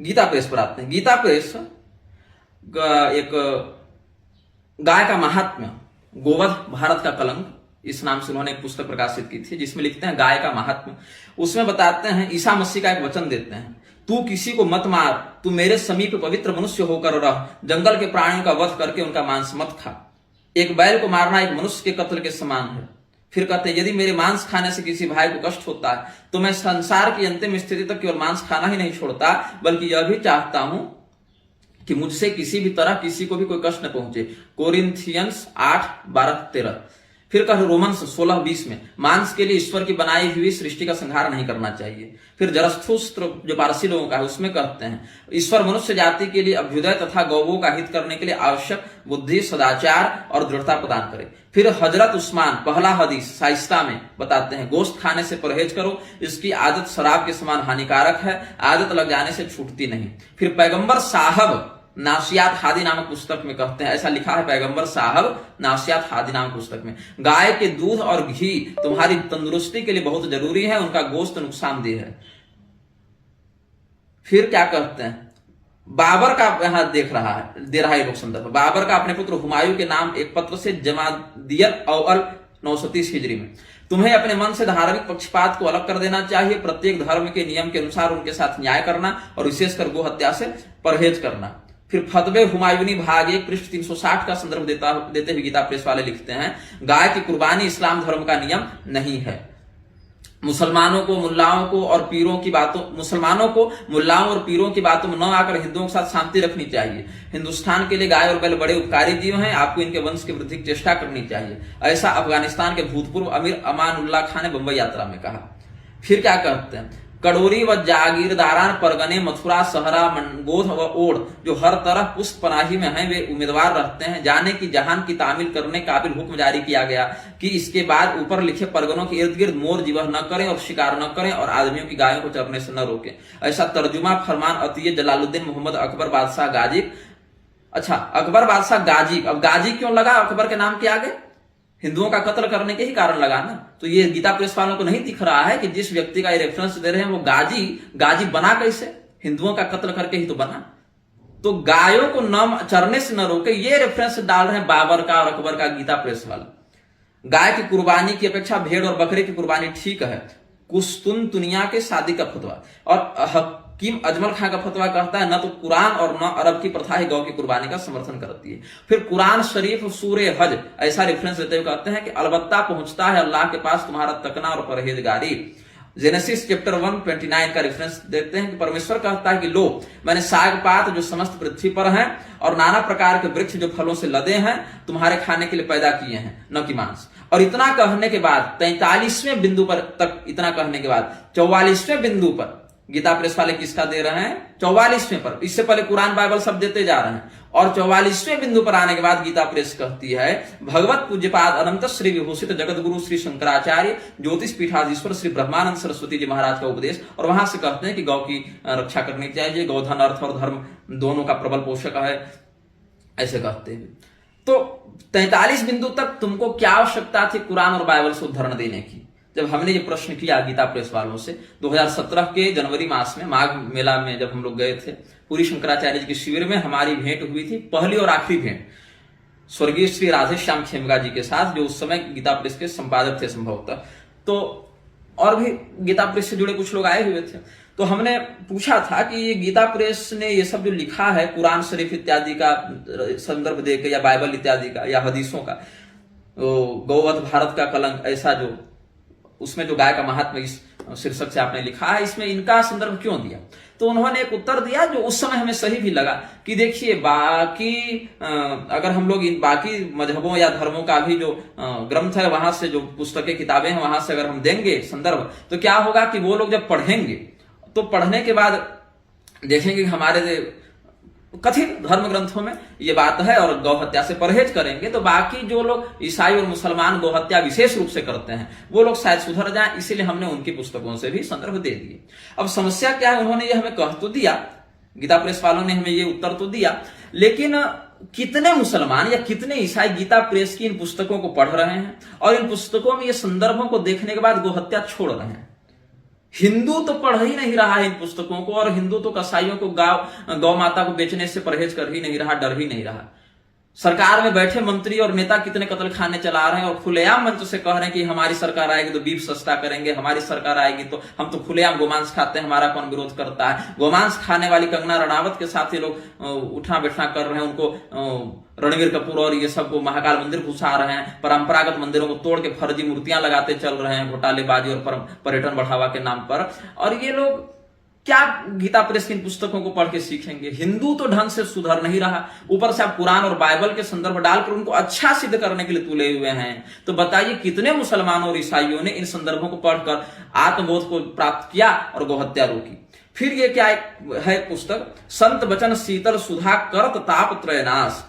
Gita press पर आते हैं। गीता प्रेस एक गाय का महात्म्य, गोवध भारत का कलंक, इस नाम से उन्होंने एक पुस्तक प्रकाशित की थी जिसमें लिखते हैं गाय का महात्म्य। उसमें बताते हैं, ईसा मसीह का एक वचन देते हैं, तू किसी को मत मार, तू मेरे समीप पवित्र मनुष्य होकर रह, जंगल के प्राणियों का वध करके उनका मांस मत खा। एक बैल को मारना एक मनुष्य के कत्ल के समान है। फिर कहते हैं, यदि मेरे मांस खाने से किसी भाई को कष्ट होता है तो मैं संसार की अंतिम स्थिति तक केवल मांस खाना ही नहीं छोड़ता, बल्कि यह भी चाहता हूं कि मुझसे किसी भी तरह किसी को भी कोई कष्ट न पहुंचे। कोरिन्थियंस 8:12-13। फिर कहा रोमन्स 16:20 में, मांस के लिए ईश्वर की बनाई हुई सृष्टि का संहार नहीं करना चाहिए। फिर जरस्थुस्त्र जो पारसी लोगों का है उसमें कहते हैं, ईश्वर मनुष्य जाति के लिए अभ्युदय तथा गौवों का हित करने के लिए आवश्यक बुद्धि, सदाचार और दृढ़ता प्रदान करे। फिर हजरत उस्मान पहला हदीस शाइस्ता में बताते हैं, गोश्त खाने से परहेज करो, इसकी आदत शराब के समान हानिकारक है, आदत लग जाने से छूटती नहीं। फिर पैगंबर साहब नासियात हादी नामक पुस्तक में कहते हैं, ऐसा लिखा है पैगंबर साहब नासियात हादी नामक पुस्तक में, गाय के दूध और घी तुम्हारी तंदुरुस्ती के लिए बहुत जरूरी है, उनका गोश्त नुकसानदेह है। फिर क्या कहते हैं, बाबर का यहां दे रहा है लोग संदर्भ, बाबर का अपने पुत्र हुमायूं के नाम एक पत्र से जमादियत अव्वल 930 हिजरी में, तुम्हें अपने मन से धार्मिक पक्षपात को अलग कर देना चाहिए, प्रत्येक धर्म के नियम के अनुसार उनके साथ न्याय करना और विशेषकर गो हत्या से परहेज करना। फिर फतवे हुमायूनी भाग 1 पृष्ठ 360 का संदर्भ देते हुए गीता प्रेस वाले लिखते हैं, गाय की कुर्बानी इस्लाम धर्म का नियम नहीं है। मुसलमानों को मुल्लाओं और पीरों की बातों में न आकर हिंदुओं के साथ शांति रखनी चाहिए। हिंदुस्तान के लिए गाय और बैल बड़े उपकारी जीव हैं, आपको इनके वंश की वृद्धि की चेष्टा करनी चाहिए, ऐसा अफगानिस्तान के भूतपूर्व अमीर अमानुल्लाह खान ने बंबई यात्रा में कहा। फिर क्या कहते हैं, कड़ोरी व जागीरदारान परगने, मथुरा, सहरा, मंगोध व ओढ़ जो हर तरह पुष्प पनाही में हैं, वे उम्मीदवार रहते हैं जाने की जहान की तामील करने काबिल हुक्म जारी किया गया कि इसके बाद ऊपर लिखे परगनों के इर्द गिर्द मोर जीवह न करें और शिकार न करें और आदमियों की गायों को चरने से न रोकें। ऐसा तर्जुमा फरमान अतीय जलालुद्दीन मोहम्मद अकबर बादशाह गाजी। अच्छा, अकबर बादशाह गाजी, अब गाजी क्यों लगा अकबर के नाम के आगे? हिंदुओं का कत्ल करने के ही कारण लगा ना। तो ये गीता प्रेस वालों को नहीं दिख रहा है कि जिस व्यक्ति का ये रेफरेंस दे रहे हैं वो गाजी बना कैसे? हिंदुओं का कत्ल करके ही तो बना। तो गायों को न चरने से न रोके, ये रेफरेंस डाल रहे हैं बाबर का और अकबर का गीता प्रेस वाला। गाय की कुर्बानी की अपेक्षा भेड़ और बकरे की कुर्बानी ठीक है, कुस्तुनतुनिया के शादी का फतवा। और हकीम अजमल खां का फतवा कहता है, न तो कुरान और न अरब की प्रथा ही गौ की कुर्बानी का समर्थन करती है। फिर कुरान शरीफ सूरे हज ऐसा रेफरेंस देते हुए कहते हैं कि अलबत्ता पहुंचता है अल्लाह के पास तुम्हारा तकना और परहेजगारी। जेनेसिस चैप्टर 1:29 का रेफरेंस देते हैं कि परमेश्वर कहता है कि लो, मैंने साग पात जो समस्त पृथ्वी पर हैं और नाना प्रकार के वृक्ष जो फलों से लदे हैं तुम्हारे खाने के लिए पैदा किए हैं, न कि मांस। और इतना कहने के बाद 43वें बिंदु पर तक, इतना कहने के बाद 44वें बिंदु पर गीता प्रेस वाले किसका दे रहे हैं? 44वें पर। इससे पहले कुरान बाइबल सब देते जा रहे हैं और 44वें बिंदु पर आने के बाद गीता प्रेस कहती है, भगवत पूज्यपाद अनंत श्री विभूषित जगत गुरु श्री शंकराचार्य ज्योतिष पीठाधीश्वर श्री ब्रह्मानंद सरस्वती जी महाराज का उपदेश। और वहां से कहते हैं कि गौ की रक्षा करनी चाहिए, गौधन अर्थ और धर्म दोनों का प्रबल पोषक है, ऐसे कहते हैं। तो 43 बिंदु तक तुमको क्या आवश्यकता थी कुरान और बाइबल से उदाहरण देने की? जब हमने ये प्रश्न किया गीता प्रेस वालों से 2017 के जनवरी मास में माघ मेला में जब हम लोग गए थे, पूरी शंकराचार्य जी के शिविर में हमारी भेंट हुई थी, पहली और आखिरी भेंट स्वर्गीय श्री राधेश्याम खेमगा जी के साथ, जो उस समय गीता प्रेस के संपादक थे संभवतः। तो और भी गीता प्रेस से जुड़े कुछ लोग आए हुए थे। तो हमने पूछा था कि ये गीता प्रेस ने ये सब जो लिखा है कुरान शरीफ इत्यादि का संदर्भ देकर या बाइबल इत्यादि का या हदीसों का, गौवध भारत का कलंक, ऐसा जो उसमें जो गाय का महात्म्य इस शीर्षक से आपने लिखा है, इसमें इनका संदर्भ क्यों दिया? तो उन्होंने एक उत्तर दिया जो उस समय हमें सही भी लगा कि देखिए, बाकी अगर हम लोग इन बाकी मजहबों या धर्मों का भी जो ग्रंथ है, वहां से जो पुस्तकें किताबें हैं वहां से अगर हम देंगे संदर्भ, तो क्या होगा कि वो लोग जब पढ़ेंगे तो पढ़ने के बाद देखेंगे कि हमारे कथित धर्म ग्रंथों में ये बात है और गौ हत्या से परहेज करेंगे, तो बाकी जो लोग ईसाई और मुसलमान गौ हत्या विशेष रूप से करते हैं वो लोग शायद सुधर जाएं, इसीलिए हमने उनकी पुस्तकों से भी संदर्भ दे दिए। अब समस्या क्या है, उन्होंने ये हमें कह तो दिया, गीता प्रेस वालों ने हमें ये उत्तर तो दिया, लेकिन कितने मुसलमान या कितने ईसाई गीता प्रेस की इन पुस्तकों को पढ़ रहे हैं और इन पुस्तकों में ये संदर्भों को देखने के बाद गौ हत्या छोड़ रहे हैं? हिंदू तो पढ़ ही नहीं रहा है इन पुस्तकों को, और हिंदू तो कसाईयों को गौ माता को बेचने से परहेज कर ही नहीं रहा, डर ही नहीं रहा। सरकार में बैठे मंत्री और नेता कितने कत्ल खाने चला रहे हैं और खुलेआम मंच से कह रहे हैं कि हमारी सरकार आएगी तो बीफ सस्ता करेंगे, हमारी सरकार आएगी तो हम तो खुलेआम गोमांस खाते हैं, हमारा कौन विरोध करता है। गोमांस खाने वाली कंगना रणावत के साथ ये लोग उठना बैठना कर रहे हैं, उनको रणवीर कपूर और ये सब को महाकाल मंदिर घुसा रहे हैं, परंपरागत मंदिरों को तोड़ के फर्जी मूर्तियां लगाते चल रहे हैं घोटालेबाजी और पर्यटन बढ़ावा के नाम पर। और ये लोग क्या गीता प्रेस की इन पुस्तकों को पढ़ के सीखेंगे? हिंदू तो ढंग से सुधर नहीं रहा, ऊपर से आप कुरान और बाइबल के संदर्भ डालकर उनको अच्छा सिद्ध करने के लिए तुले हुए हैं। तो बताइए कितने मुसलमानों और ईसाइयों ने इन संदर्भों को पढ़कर आत्मबोध को प्राप्त किया और गोहत्या रोकी। फिर ये क्या है पुस्तक, संत वचन शीतल सुधा करत ताप त्रयनाश,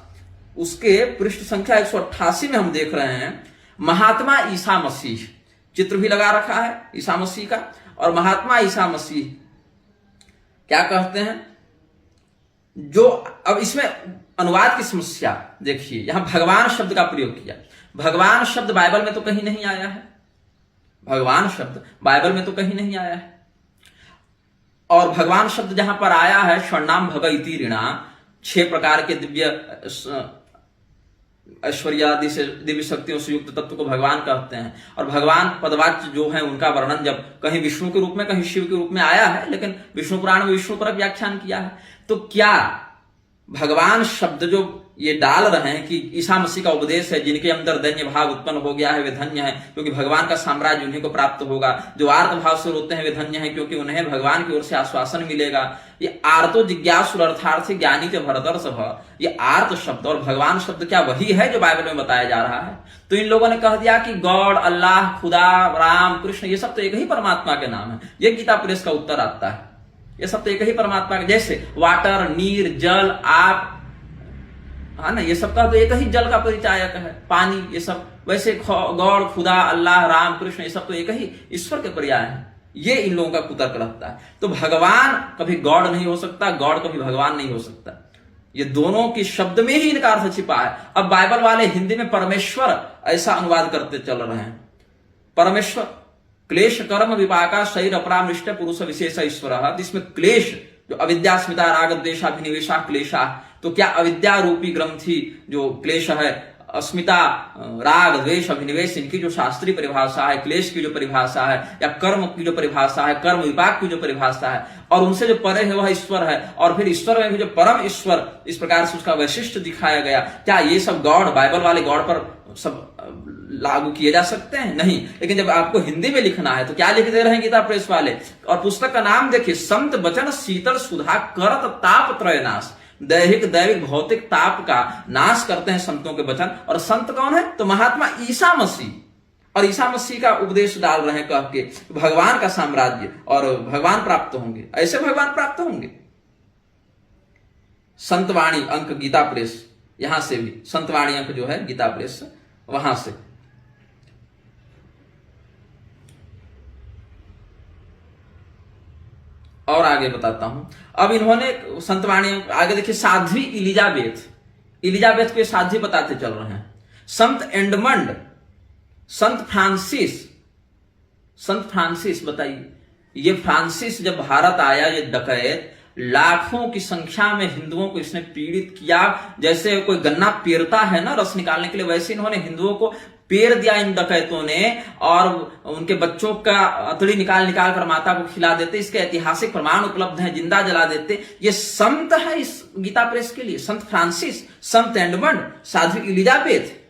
उसके पृष्ठ संख्या 188 में हम देख रहे हैं महात्मा ईसा मसीह, चित्र भी लगा रखा है ईसा मसीह का। और महात्मा ईसा मसीह क्या कहते हैं, जो अब इसमें अनुवाद की समस्या देखिए, यहां भगवान शब्द का प्रयोग किया। भगवान शब्द बाइबल में तो कहीं नहीं आया है, भगवान शब्द बाइबल में तो कहीं नहीं आया है। और भगवान शब्द जहां पर आया है, षण्णाम भग इति ऋणा, 6 प्रकार के दिव्य ऐश्वर्यादि से दिव्य शक्तियों से युक्त तत्व को भगवान कहते हैं। और भगवान पदवाच्य जो है उनका वर्णन जब कहीं विष्णु के रूप में कहीं शिव के रूप में आया है, लेकिन विष्णु पुराण में विष्णु पर व्याख्यान किया है। तो क्या भगवान शब्द जो ये डाल रहे हैं कि ईसा मसीह का उपदेश है, जिनके अंदर दैन्य भाव उत्पन्न हो गया है वे धन्य है क्योंकि भगवान का साम्राज्य उन्हीं को प्राप्त होगा, जो आर्त भाव से रोते हैं वे धन्य है क्योंकि उन्हें भगवान की ओर से आश्वासन मिलेगा। ये आर्तो जिज्ञासु अर्थार्थी ज्ञानी के भरदर्श है, ये आर्त शब्द और भगवान शब्द क्या वही है जो बाइबल में बताया जा रहा है? तो इन लोगों ने कह दिया कि गॉड, अल्लाह, खुदा, राम, कृष्ण, ये सब तो एक ही परमात्मा के नाम है। ये गीता प्रेस का उत्तर आता है, ये सब तो एक ही परमात्मा के, जैसे वाटर, नीर, जल, आप, हाँ ना, ये सब का तो एक ही जल का परिचायक है, पानी, ये सब। वैसे गॉड, खुदा, अल्लाह, राम, कृष्ण, ये सब तो एक ही ईश्वर के पर्याय हैं। ये इन लोगों का कुतर्क रहता है। तो भगवान कभी गॉड नहीं हो सकता, गॉड कभी भगवान नहीं हो सकता। ये दोनों की शब्द में ही इनका अर्थ छिपा है। अब बाइबल वाले हिंदी में परमेश्वर ऐसा अनुवाद करते चल रहे हैं, परमेश्वर क्लेश कर्म विपाका शरीर अपरामृष्ट पुरुष विशेष ईश्वर, जिसमें क्लेश जो अविद्या स्मिता राग द्वेषाभिनिवेशा क्लेशा, तो क्या अविद्या रूपी ग्रंथि जो क्लेश है, अस्मिता, राग, द्वेष, अभिनिवेश, इनकी जो शास्त्रीय परिभाषा है, क्लेश की जो परिभाषा है, या कर्म की जो परिभाषा है, कर्म विपाक की जो परिभाषा है, और उनसे जो परे है वह ईश्वर है, और फिर ईश्वर में भी जो परम ईश्वर, इस प्रकार से उसका वैशिष्ट दिखाया गया। क्या ये सब गॉड, बाइबल वाले गॉड पर सब लागू किए जा सकते हैं? नहीं। लेकिन जब आपको हिंदी में लिखना है तो क्या लिख दे रहे हैं गीता प्रेस वाले? और पुस्तक का नाम देखिए, संत वचन शीतल सुधा करत ताप त्रयनाश, दैविक भौतिक ताप का नाश करते हैं संतों के वचन। और संत कौन है? तो महात्मा ईसा मसीह, और ईसा मसीह का उपदेश डाल रहे हैं कह के भगवान का साम्राज्य और भगवान प्राप्त होंगे, ऐसे भगवान प्राप्त होंगे। संतवाणी अंक गीता प्रेस, यहां से भी संतवाणी अंक जो है गीता प्रेस, वहां से। और आगे बताता हूं। अब इन्होंने संतवाणी आगे देखिए, साध्वी इलिजाबेथ को साध्वी बताते चल रहे हैं। संत एडमंड, संत फ्रांसिस, बताइए ये फ्रांसिस जब भारत आया, ये डकैत, लाखों की संख्या में हिंदुओं को इसने पीड़ित किया। जैसे कोई गन्ना पेरता है ना रस निकालने के लिए, वैसे इन्होंने हिंदुओं को पेर दिया इन डकैतों ने, और उनके बच्चों का अतड़ी निकाल कर माता को खिला देते। इसके ऐतिहासिक प्रमाण उपलब्ध हैं, जिंदा जला देते। ये संत है इस गीता प्रेस के लिए, संत फ्रांसिस, संत एडमंड, साध्वी इलिजाबेथ।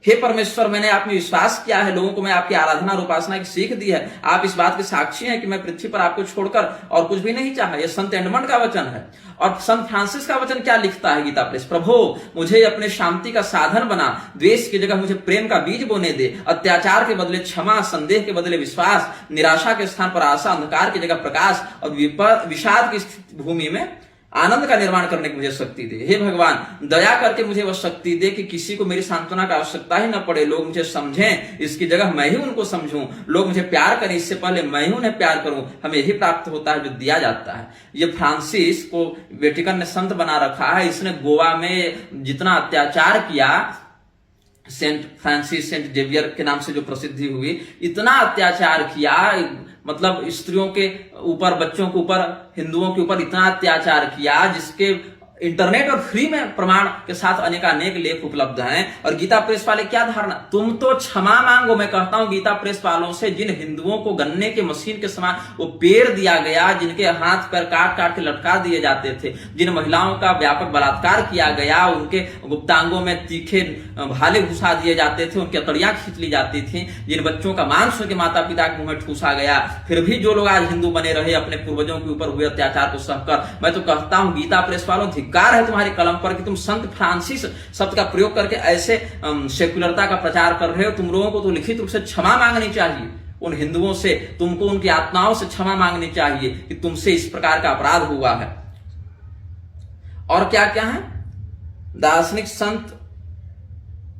हे परमेश्वर, मैंने आप में विश्वास किया है, लोगों को मैं आपकी आराधना और उपासना की सीख दी है। आप इस बात के साक्षी हैं कि मैं पृथ्वी पर आपको छोड़कर और कुछ भी नहीं चाहा। यह संत एडमंड का वचन है। और संत फ्रांसिस का वचन क्या लिखता है गीता प्रेस? प्रभु, मुझे अपने शांति का साधन बना, द्वेष की जगह मुझे प्रेम का बीज बोने दे, अत्याचार के बदले क्षमा, संदेह के बदले विश्वास, निराशा के स्थान पर आशा, अंधकार की जगह प्रकाश, और विषाद की भूमि में आनंद का निर्माण करने की मुझे शक्ति दे। हे भगवान, दया करके मुझे वह शक्ति दे कि किसी को मेरी सांत्वना का आवश्यकता ही न पड़े। लोग मुझे समझें, इसकी जगह मैं ही उनको समझूं। लोग मुझे प्यार करें, इससे पहले मैं ही उन्हें प्यार करूं। हमें यही प्राप्त होता है जो दिया जाता है। ये फ्रांसिस को वेटिकन ने संत बना रखा है। इसने गोवा में जितना अत्याचार किया, सेंट फ्रांसिस सेंट जेवियर के नाम से जो प्रसिद्धि हुई, इतना अत्याचार किया, मतलब स्त्रियों के ऊपर, बच्चों के ऊपर, हिंदुओं के ऊपर इतना अत्याचार किया, जिसके इंटरनेट और फ्री में प्रमाण के साथ अनेकानेक लेख उपलब्ध हैं। और गीता प्रेस वाले क्या धारणा, तुम तो क्षमा मांगो। मैं कहता हूं गीता प्रेस वालों से, जिन हिंदुओं को गन्ने के मशीन के समान वो पेड़ दिया गया, जिनके हाथ पैर काट काट के लटका दिए जाते थे, जिन महिलाओं का व्यापक बलात्कार किया गया, उनके गुप्तांगों में तीखे भाले घुसा दिए जाते थे, उनकी अतड़ियां खींच ली जाती थी, जिन बच्चों का मांस उनके माता पिता के मुंह में ठूसा गया, फिर भी जो लोग आज हिंदू बने रहे अपने पूर्वजों के ऊपर हुए अत्याचार को सहकर, मैं तो कहता हूं गीता प्रेस वालों, धिक्कार है तुम्हारी कलम पर कि तुम संत फ्रांसिस शब्द का प्रयोग करके ऐसे सेकुलरता का प्रचार कर रहे हो। तुम लोगों को तो लिखित रूप से क्षमा मांगनी चाहिए उन हिंदुओं से, तुमको उनकी आत्माओं से क्षमा मांगनी चाहिए कि तुमसे इस प्रकार का अपराध हुआ है। और क्या क्या है, दार्शनिक संत,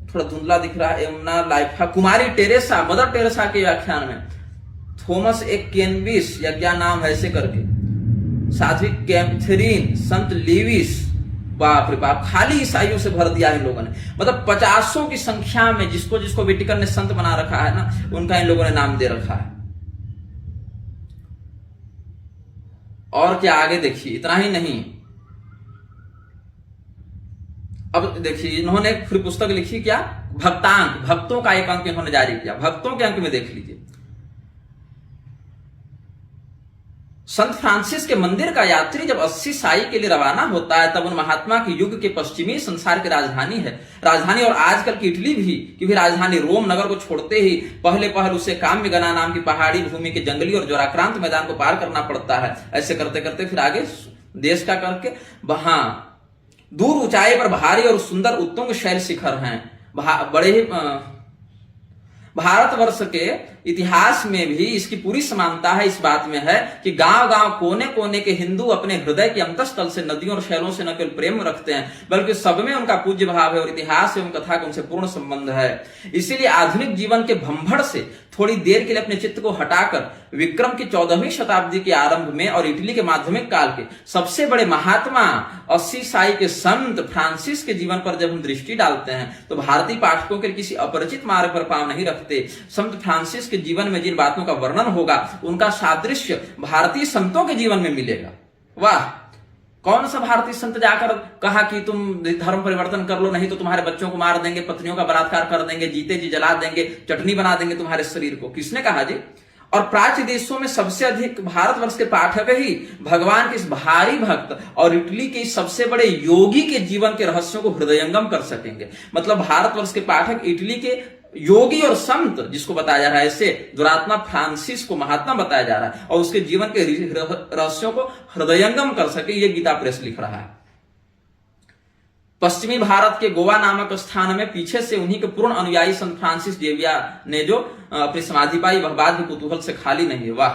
थोड़ा धुंधला दिख रहा है, यमुना लाइफा, कुमारी टेरेसा, मदर टेरेसा के व्याख्यान में, थॉमस ए केनबिस या क्या नाम है ऐसे करके, साध्वी कैथरीन, संत लीविस, बाप रे बाप, खाली ईसाइयों से भर दिया इन लोगों ने। मतलब 50 की संख्या में जिसको जिसको वेटिकन ने संत बना रखा है ना, उनका इन लोगों ने नाम दे रखा है। और क्या आगे देखिए, इतना ही नहीं, अब देखिए इन्होंने फिर पुस्तक लिखी क्या, भक्तांक, भक्तों का एक अंक इन्होंने जारी किया। भक्तों के अंक में देख लीजिए, संत फ्रांसिस के मंदिर का यात्री जब 80 साई के लिए रवाना होता है, तब उन महात्मा के युग के पश्चिमी संसार की राजधानी है, राजधानी और आजकल की इटली भी, क्योंकि राजधानी रोम नगर को छोड़ते ही पहले पहल उसे काम्यगना नाम की पहाड़ी भूमि के जंगली और ज्वाराक्रांत मैदान को पार करना पड़ता है। ऐसे करते करते फिर आगे देश का करके, वहां दूर ऊंचाई पर भारी और सुंदर उत्तुंग शैल शिखर हैं। बड़े ही भारतवर्ष के इतिहास में भी इसकी पूरी समानता है, इस बात में है कि गांव गांव कोने कोने के हिंदू अपने हृदय के अंतस्थल से नदियों और शैलों से न केवल प्रेम रखते हैं, बल्कि सब में उनका पूज्य भाव है और इतिहास एवं कथा का उनसे पूर्ण संबंध है। इसीलिए आधुनिक जीवन के भंभड़ से थोड़ी देर के लिए अपने चित्त को हटाकर विक्रम की 14वीं शताब्दी के आरंभ में और इटली के माध्यमिक काल के सबसे बड़े महात्मा 80 साई के संत फ्रांसिस के जीवन पर जब हम दृष्टि डालते हैं, तो भारतीय पाठकों के किसी अपरिचित मार्ग पर पांव नहीं रखते। संत फ्रांसिस के जीवन में जिन बातों का वर्णन होगा, उनका सादृश्य भारतीय संतों के जीवन में मिलेगा। वाह, कौन सा भारतीय संत जाकर कहा कि तुम धर्म परिवर्तन कर लो, नहीं तो तुम्हारे बच्चों को मार देंगे, पत्नियों का बलात्कार कर देंगे, जीते जी जला देंगे, चटनी बना देंगे तुम्हारे शरीर को? किसने कहा जी? और प्राच्य देशों में सबसे अधिक भारतवर्ष के पाठक ही भगवान के इस भारी भक्त और इटली के सबसे बड़े योगी के जीवन के रहस्यों को हृदयंगम कर सकेंगे। मतलब भारतवर्ष के पाठक इटली के योगी और संत जिसको बताया जा रहा है, ऐसे दुरात्मा फ्रांसिस को महात्मा बताया जा रहा है, और उसके जीवन के रहस्यों को हृदयंगम कर सके, ये गीता प्रेस लिख रहा है। पश्चिमी भारत के गोवा नामक स्थान में पीछे से उन्हीं के पूर्ण अनुयायी संत फ्रांसिस जेवियर ने जो अपनी समाधि पाई, वह बात भी कुतूहल से खाली नहीं है। वाह,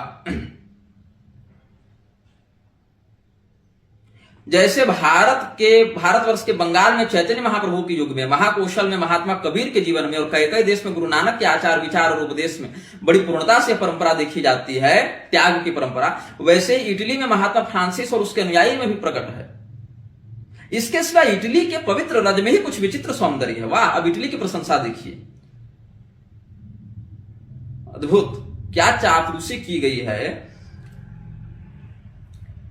जैसे भारतवर्ष के बंगाल में चैतन्य महाप्रभु के युग में, महाकौशल में महात्मा कबीर के जीवन में, और कई देश में गुरु नानक के आचार विचार और उपदेश में बड़ी पूर्णता से परंपरा देखी जाती है, त्याग की परंपरा, वैसे ही इटली में महात्मा फ्रांसिस और उसके अनुयायी में भी प्रकट है। इसके सिवा इटली के पवित्र रज में ही कुछ विचित्र सौंदर्य है। वाह, अब इटली की प्रशंसा देखिए, अद्भुत, क्या चापलूसी की गई है,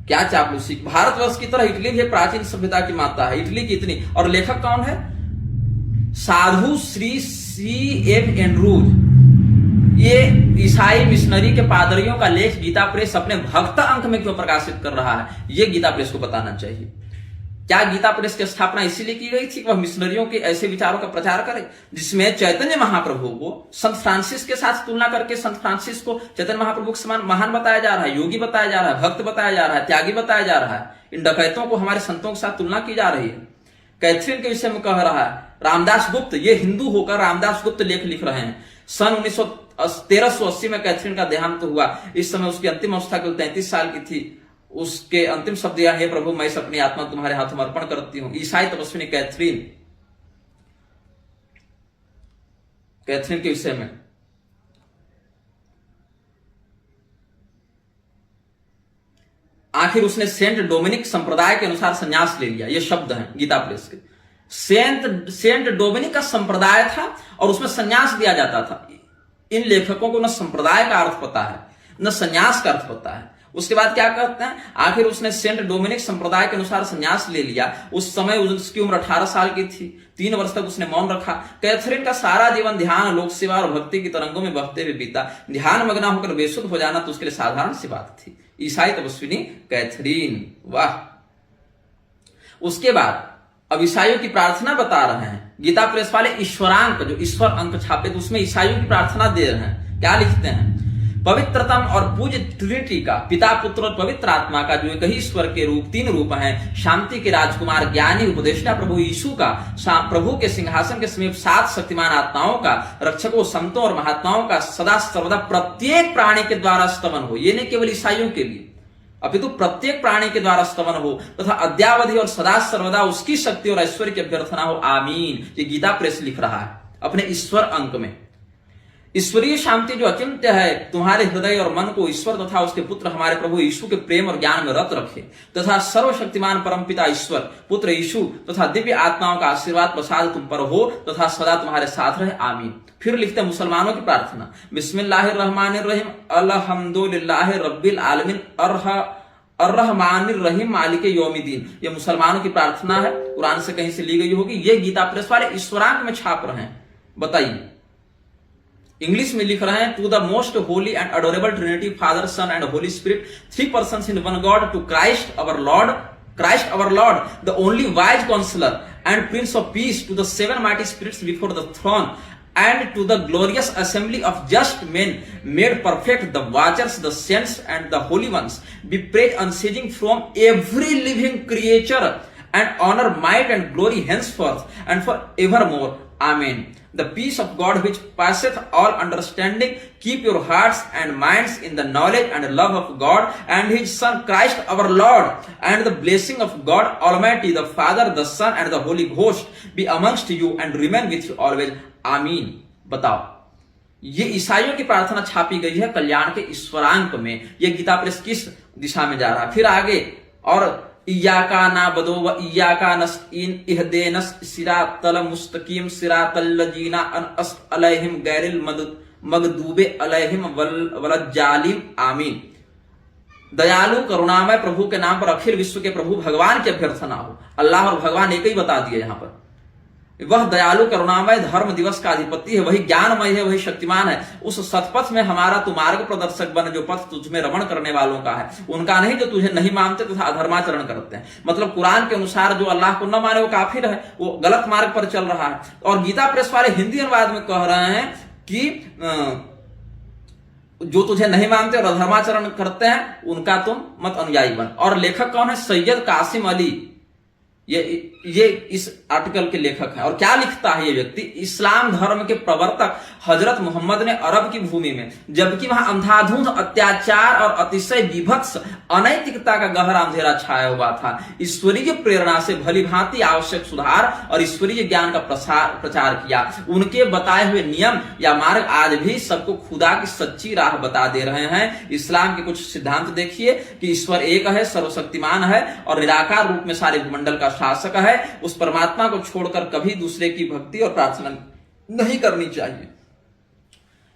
क्या चापलूसी। भारतवर्ष की तरह इटली भी प्राचीन सभ्यता की माता है, इटली की इतनी। और लेखक कौन है? साधु श्री C.F. एंड्रूज। ये ईसाई मिशनरी के पादरियों का लेख गीता प्रेस अपने भक्त अंक में क्यों प्रकाशित कर रहा है, ये गीता प्रेस को बताना चाहिए। क्या गीता प्रेस की स्थापना इसीलिए की गई थी कि वह मिशनरियों के ऐसे विचारों का प्रचार करे जिसमें चैतन्य महाप्रभु को संत फ्रांसिस के साथ तुलना करके संत फ्रांसिस को चैतन्य महाप्रभु के समान महान बताया जा रहा है, योगी बताया जा रहा है, भक्त बताया जा रहा है, त्यागी बताया जा रहा है। इन डकैतों को हमारे संतों के साथ तुलना की जा रही है। कैथरीन के विषय में कह रहा है रामदास गुप्त, ये हिंदू होकर रामदास गुप्त लेख लिख रहे हैं। सन 1380 में कैथरीन का देहांत हुआ। इस समय उसकी अंतिम अवस्था केवल 33 साल की थी। उसके अंतिम शब्द यह, हे प्रभु मैं अपनी आत्मा तुम्हारे हाथों में अर्पण करती हूं। ईसाई तपस्विनी कैथरीन के विषय में आखिर उसने सेंट डोमिनिक संप्रदाय के अनुसार संन्यास ले लिया, ये शब्द हैं गीता प्रेस के। सेंट डोमिनिक का संप्रदाय था और उसमें संन्यास दिया जाता था। इन लेखकों को न संप्रदाय का अर्थ पता है न संन्यास का अर्थ पता है। उसके बाद क्या कहते हैं, आखिर उसने सेंट डोमिनिक संप्रदाय के अनुसार संन्यास ले लिया। उस समय उसकी उम्र 18 साल की थी। 3 वर्ष तक उसने मौन रखा। कैथरीन का सारा जीवन ध्यान, लोक सेवा और भक्ति की तरंगों में बहते हुए बीता। ध्यान मग्न होकर बेसुध हो जाना तो उसके लिए साधारण सी बात थी। ईसाई तपस्विनी कैथरीन, वाह। उसके बाद अब ईसाइयों की प्रार्थना बता रहे हैं। गीता प्रेस वाले ईश्वरांक, जो ईश्वर अंक छापे, तो उसमें ईसाइयों की प्रार्थना दे रहे हैं। क्या लिखते हैं, पवित्रतम और पूज्य ट्रिनिटी का, पिता पुत्र और पवित्र आत्मा का, जो एक ही ईश्वर के रूप 3 रूप हैं, शांति के राजकुमार ज्ञानी उपदेष्टा प्रभु यीशु का, प्रभु के सिंहासन के समीप 7 शक्तिमान आत्माओं का, रक्षकों, संतों और महात्माओं का सदा सर्वदा प्रत्येक प्राणी के द्वारा स्तवन हो। ये नहीं केवल ईसाइयों के लिए, अपितु प्रत्येक प्राणी के द्वारा स्तवन हो तथा अद्यावधि और सदा सर्वदा उसकी शक्ति और ऐश्वर्य की अभ्यर्थना हो। आमीन। ये गीता प्रेस लिख रहा है अपने ईश्वर अंक में। ईश्वरीय शांति जो अचिंत्य है, तुम्हारे हृदय और मन को ईश्वर तथा उसके पुत्र हमारे प्रभु यीशु के प्रेम और ज्ञान में रत रखे, तथा सर्वशक्तिमान परमपिता ईश्वर, पुत्र यीशु तथा दिव्य आत्माओं का आशीर्वाद प्रसाद तुम पर हो तथा सदा तुम्हारे साथ रहे। आमीन। फिर लिखते हैं मुसलमानों की प्रार्थना, बिस्मिल्लाहिर्रहमानिर्रहीम, अल्हम्दुलिल्लाहि रब्बिल आलमीन, अर्रहमानिर रहीम, मालिक यौमिद्दीन। ये मुसलमानों की प्रार्थना है, कुरान से कहीं से ली गई होगी। ये गीता प्रेस वाले ईश्वरांक में छाप रहे हैं। बताइए, इंग्लिश में लिख रहे हैं, to the most holy and adorable trinity, father son and holy spirit, 3 persons in one God, to Christ our Lord, the only wise counsellor and prince of peace, to the 7 mighty spirits before the throne, and to the glorious assembly of just men made perfect, the watchers, the saints and the holy ones, be praise unceasing from every living creature, and honor, might and glory henceforth and for evermore. Amen. The peace of God which passeth all understanding, keep your hearts and minds in the knowledge and love of God and his Son Christ our Lord, and the blessing of God Almighty, the Father, the Son and the Holy Ghost be amongst you and remain with you always. आमीन। बताओ, ये ईसाइयों की प्रार्थना छापी गई है कल्याण के ईश्वरांक में। ये गीता प्रेस किस दिशा में जा रहा है? फिर आगे, और इय्याका नाबदो व इय्याका नस्तईन, इहदिनस सिरातल मुस्तकीम, सिरातल लजीना अनअस्त अलैहिम गैरिल मगदूबे अलैहिम वलज्जालिम। आमीन। दयालु करुणामय प्रभु के नाम पर अखिल विश्व के प्रभु भगवान की अभ्यर्थना हो। अल्लाह और भगवान एक ही बता दिए यहां पर। वह दयालु करुणामय धर्म दिवस का अधिपति है, वही ज्ञानमय है, वही शक्तिमान है। उस सतपथ में हमारा तू मार्ग प्रदर्शक बन, जो पथ तुझमें रमण करने वालों का है, उनका नहीं जो तुझे नहीं मानते तथा अधर्माचरण करते हैं। मतलब कुरान के अनुसार जो अल्लाह को न माने वो काफिर है, वो गलत मार्ग पर चल रहा है। और गीता प्रेस वाले हिंदी अनुवाद में कह रहे हैं कि जो तुझे नहीं मानते और अधर्माचरण करते हैं उनका तुम मत अनुयायी बन। और लेखक कौन है? सैयद कासिम अली। ये इस आर्टिकल के लेखक हैं। और क्या लिखता है ये व्यक्ति? इस्लाम धर्म के प्रवर्तक हजरत मोहम्मद ने अरब की भूमि में, जबकि वहां अंधाधुंध अत्याचार और अतिशय विभत्स अनैतिकता का गहरा अंधेरा छाया हुआ था, ईश्वरीय प्रेरणा से भली भांति आवश्यक सुधार और ईश्वरीय ज्ञान का प्रचार किया। उनके बताए हुए नियम या मार्ग आज भी सबको खुदा की सच्ची राह बता दे रहे हैं। इस्लाम के कुछ सिद्धांत देखिए कि ईश्वर एक है, सर्वशक्तिमान है और निराकार रूप में सारे भूमंडल का शासक है। उस परमात्मा को छोड़कर कभी दूसरे की भक्ति और प्रार्थना नहीं करनी चाहिए।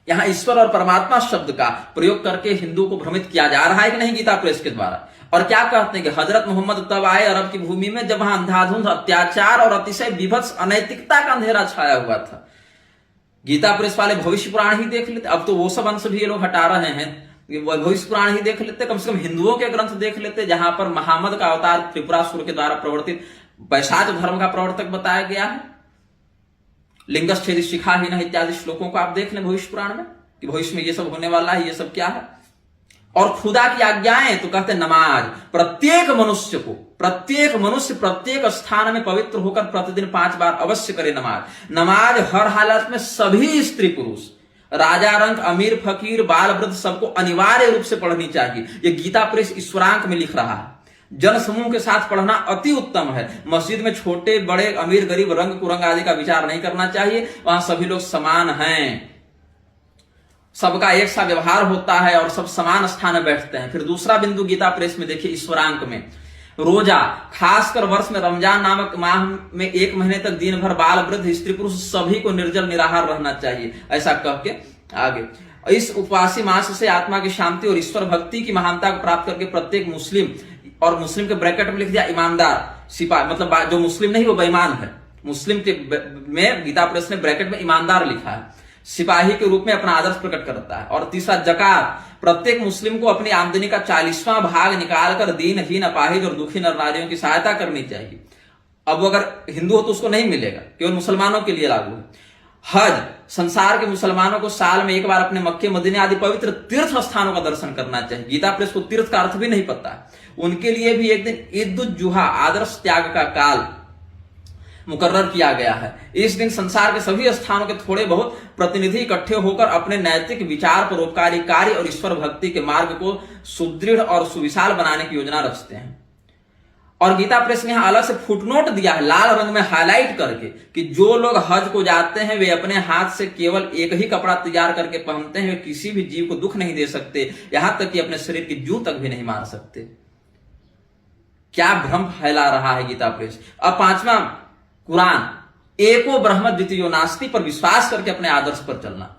यहां ईश्वर और परमात्मा शब्द का प्रयोग करके हिंदू को भ्रमित किया जा रहा है कि नहीं गीता प्रेस के द्वारा। और क्या कहते हैं कि हजरत मोहम्मद तब आए अरब की भूमि में जब वहां अंधाधुंध अत्याचार और अतिशय विभत्स अनैतिकता का अंधेरा छाया हुआ था। गीता प्रेस वाले भविष्य पुराण ही देख लेते। अब तो वो सब अंश भी ये लोग हटा रहे हैं, भविष्य पुराण ही देख लेते। कम से कम हिंदुओं के ग्रंथ देख लेते, जहां पर मोहम्मद का अवतार त्रिपुरासुर के द्वारा प्रवर्तित वैशाच धर्म का प्रवर्तक बताया गया है। लिंगच्छेद शिखाहीन इत्यादि श्लोकों को आप देख लें भविष्य पुराण में कि भविष्य में ये सब होने वाला है, ये सब क्या है। और खुदा की आज्ञाएं तो कहते नमाज। प्रत्येक मनुष्य प्रत्येक स्थान में पवित्र होकर प्रतिदिन 5 बार अवश्य करे नमाज। नमाज हर हालत में सभी स्त्री पुरुष, राजा रंक, अमीर फकीर, बाल वृद्ध सबको अनिवार्य रूप से पढ़नी चाहिए। ये गीता प्रेस ईश्वरांक में लिख रहा है। जन समूह के साथ पढ़ना अति उत्तम है। मस्जिद में छोटे बड़े, अमीर गरीब, रंग कुरंग आदि का विचार नहीं करना चाहिए। वहां सभी लोग समान हैं, सबका एक सा व्यवहार होता है और सब समान स्थान में बैठते हैं। फिर दूसरा बिंदु गीता प्रेस में देखिए ईश्वरांक में, रोजा, खासकर वर्ष में रमजान नामक माह में 1 महीने तक दिन भर बाल वृद्ध स्त्री पुरुष सभी को निर्जल निराहार रहना चाहिए, ऐसा कह के आगे। इस उपवासी मास से आत्मा की शांति और ईश्वर भक्ति की महानता को प्राप्त करके प्रत्येक मुस्लिम, और मुस्लिम के ब्रैकेट में लिख दिया ईमानदार सिपाही, मतलब जो मुस्लिम नहीं वो बेईमान है, मुस्लिम के में गीता प्रेस ने ब्रैकेट में ईमानदार लिखा है, सिपाही के रूप में अपना आदर्श प्रकट करता है। और तीसरा जकात, प्रत्येक मुस्लिम को अपनी आमदनी का 40वां भाग निकालकर दीनहीन, अपाहिज और दुखी नर नारियों की सहायता करनी चाहिए। अब वो अगर हिंदू हो तो उसको नहीं मिलेगा, केवल मुसलमानों के लिए लागू है। हज, संसार के मुसलमानों को साल में 1 बार अपने मक्के मदीने आदि पवित्र तीर्थ स्थानों का दर्शन करना चाहिए। गीता प्रेस को तीर्थ का अर्थ भी नहीं पता है। उनके लिए भी एक दिन ईद उल जुहा, आदर्श त्याग का काल मुकर्रर किया गया है। इस दिन संसार के सभी स्थानों के थोड़े बहुत प्रतिनिधि इकट्ठे होकर अपने नैतिक विचार, परोपकारी कार्य और ईश्वर भक्ति के मार्ग को सुदृढ़ और सुविशाल बनाने की योजना रचते हैं। और गीता प्रेस ने यहां अलग से फुटनोट दिया है, लाल रंग में हाईलाइट करके, कि जो लोग हज को जाते हैं वे अपने हाथ से केवल एक ही कपड़ा तैयार करके पहनते हैं, वे किसी भी जीव को दुख नहीं दे सकते, यहां तक कि अपने शरीर की जूं तक भी नहीं मार सकते। क्या भ्रम फैला रहा है गीता प्रेस। अब 5वां कुरान, एको ब्रह्म द्वितीयो नास्ति पर विश्वास करके अपने आदर्श पर चलना।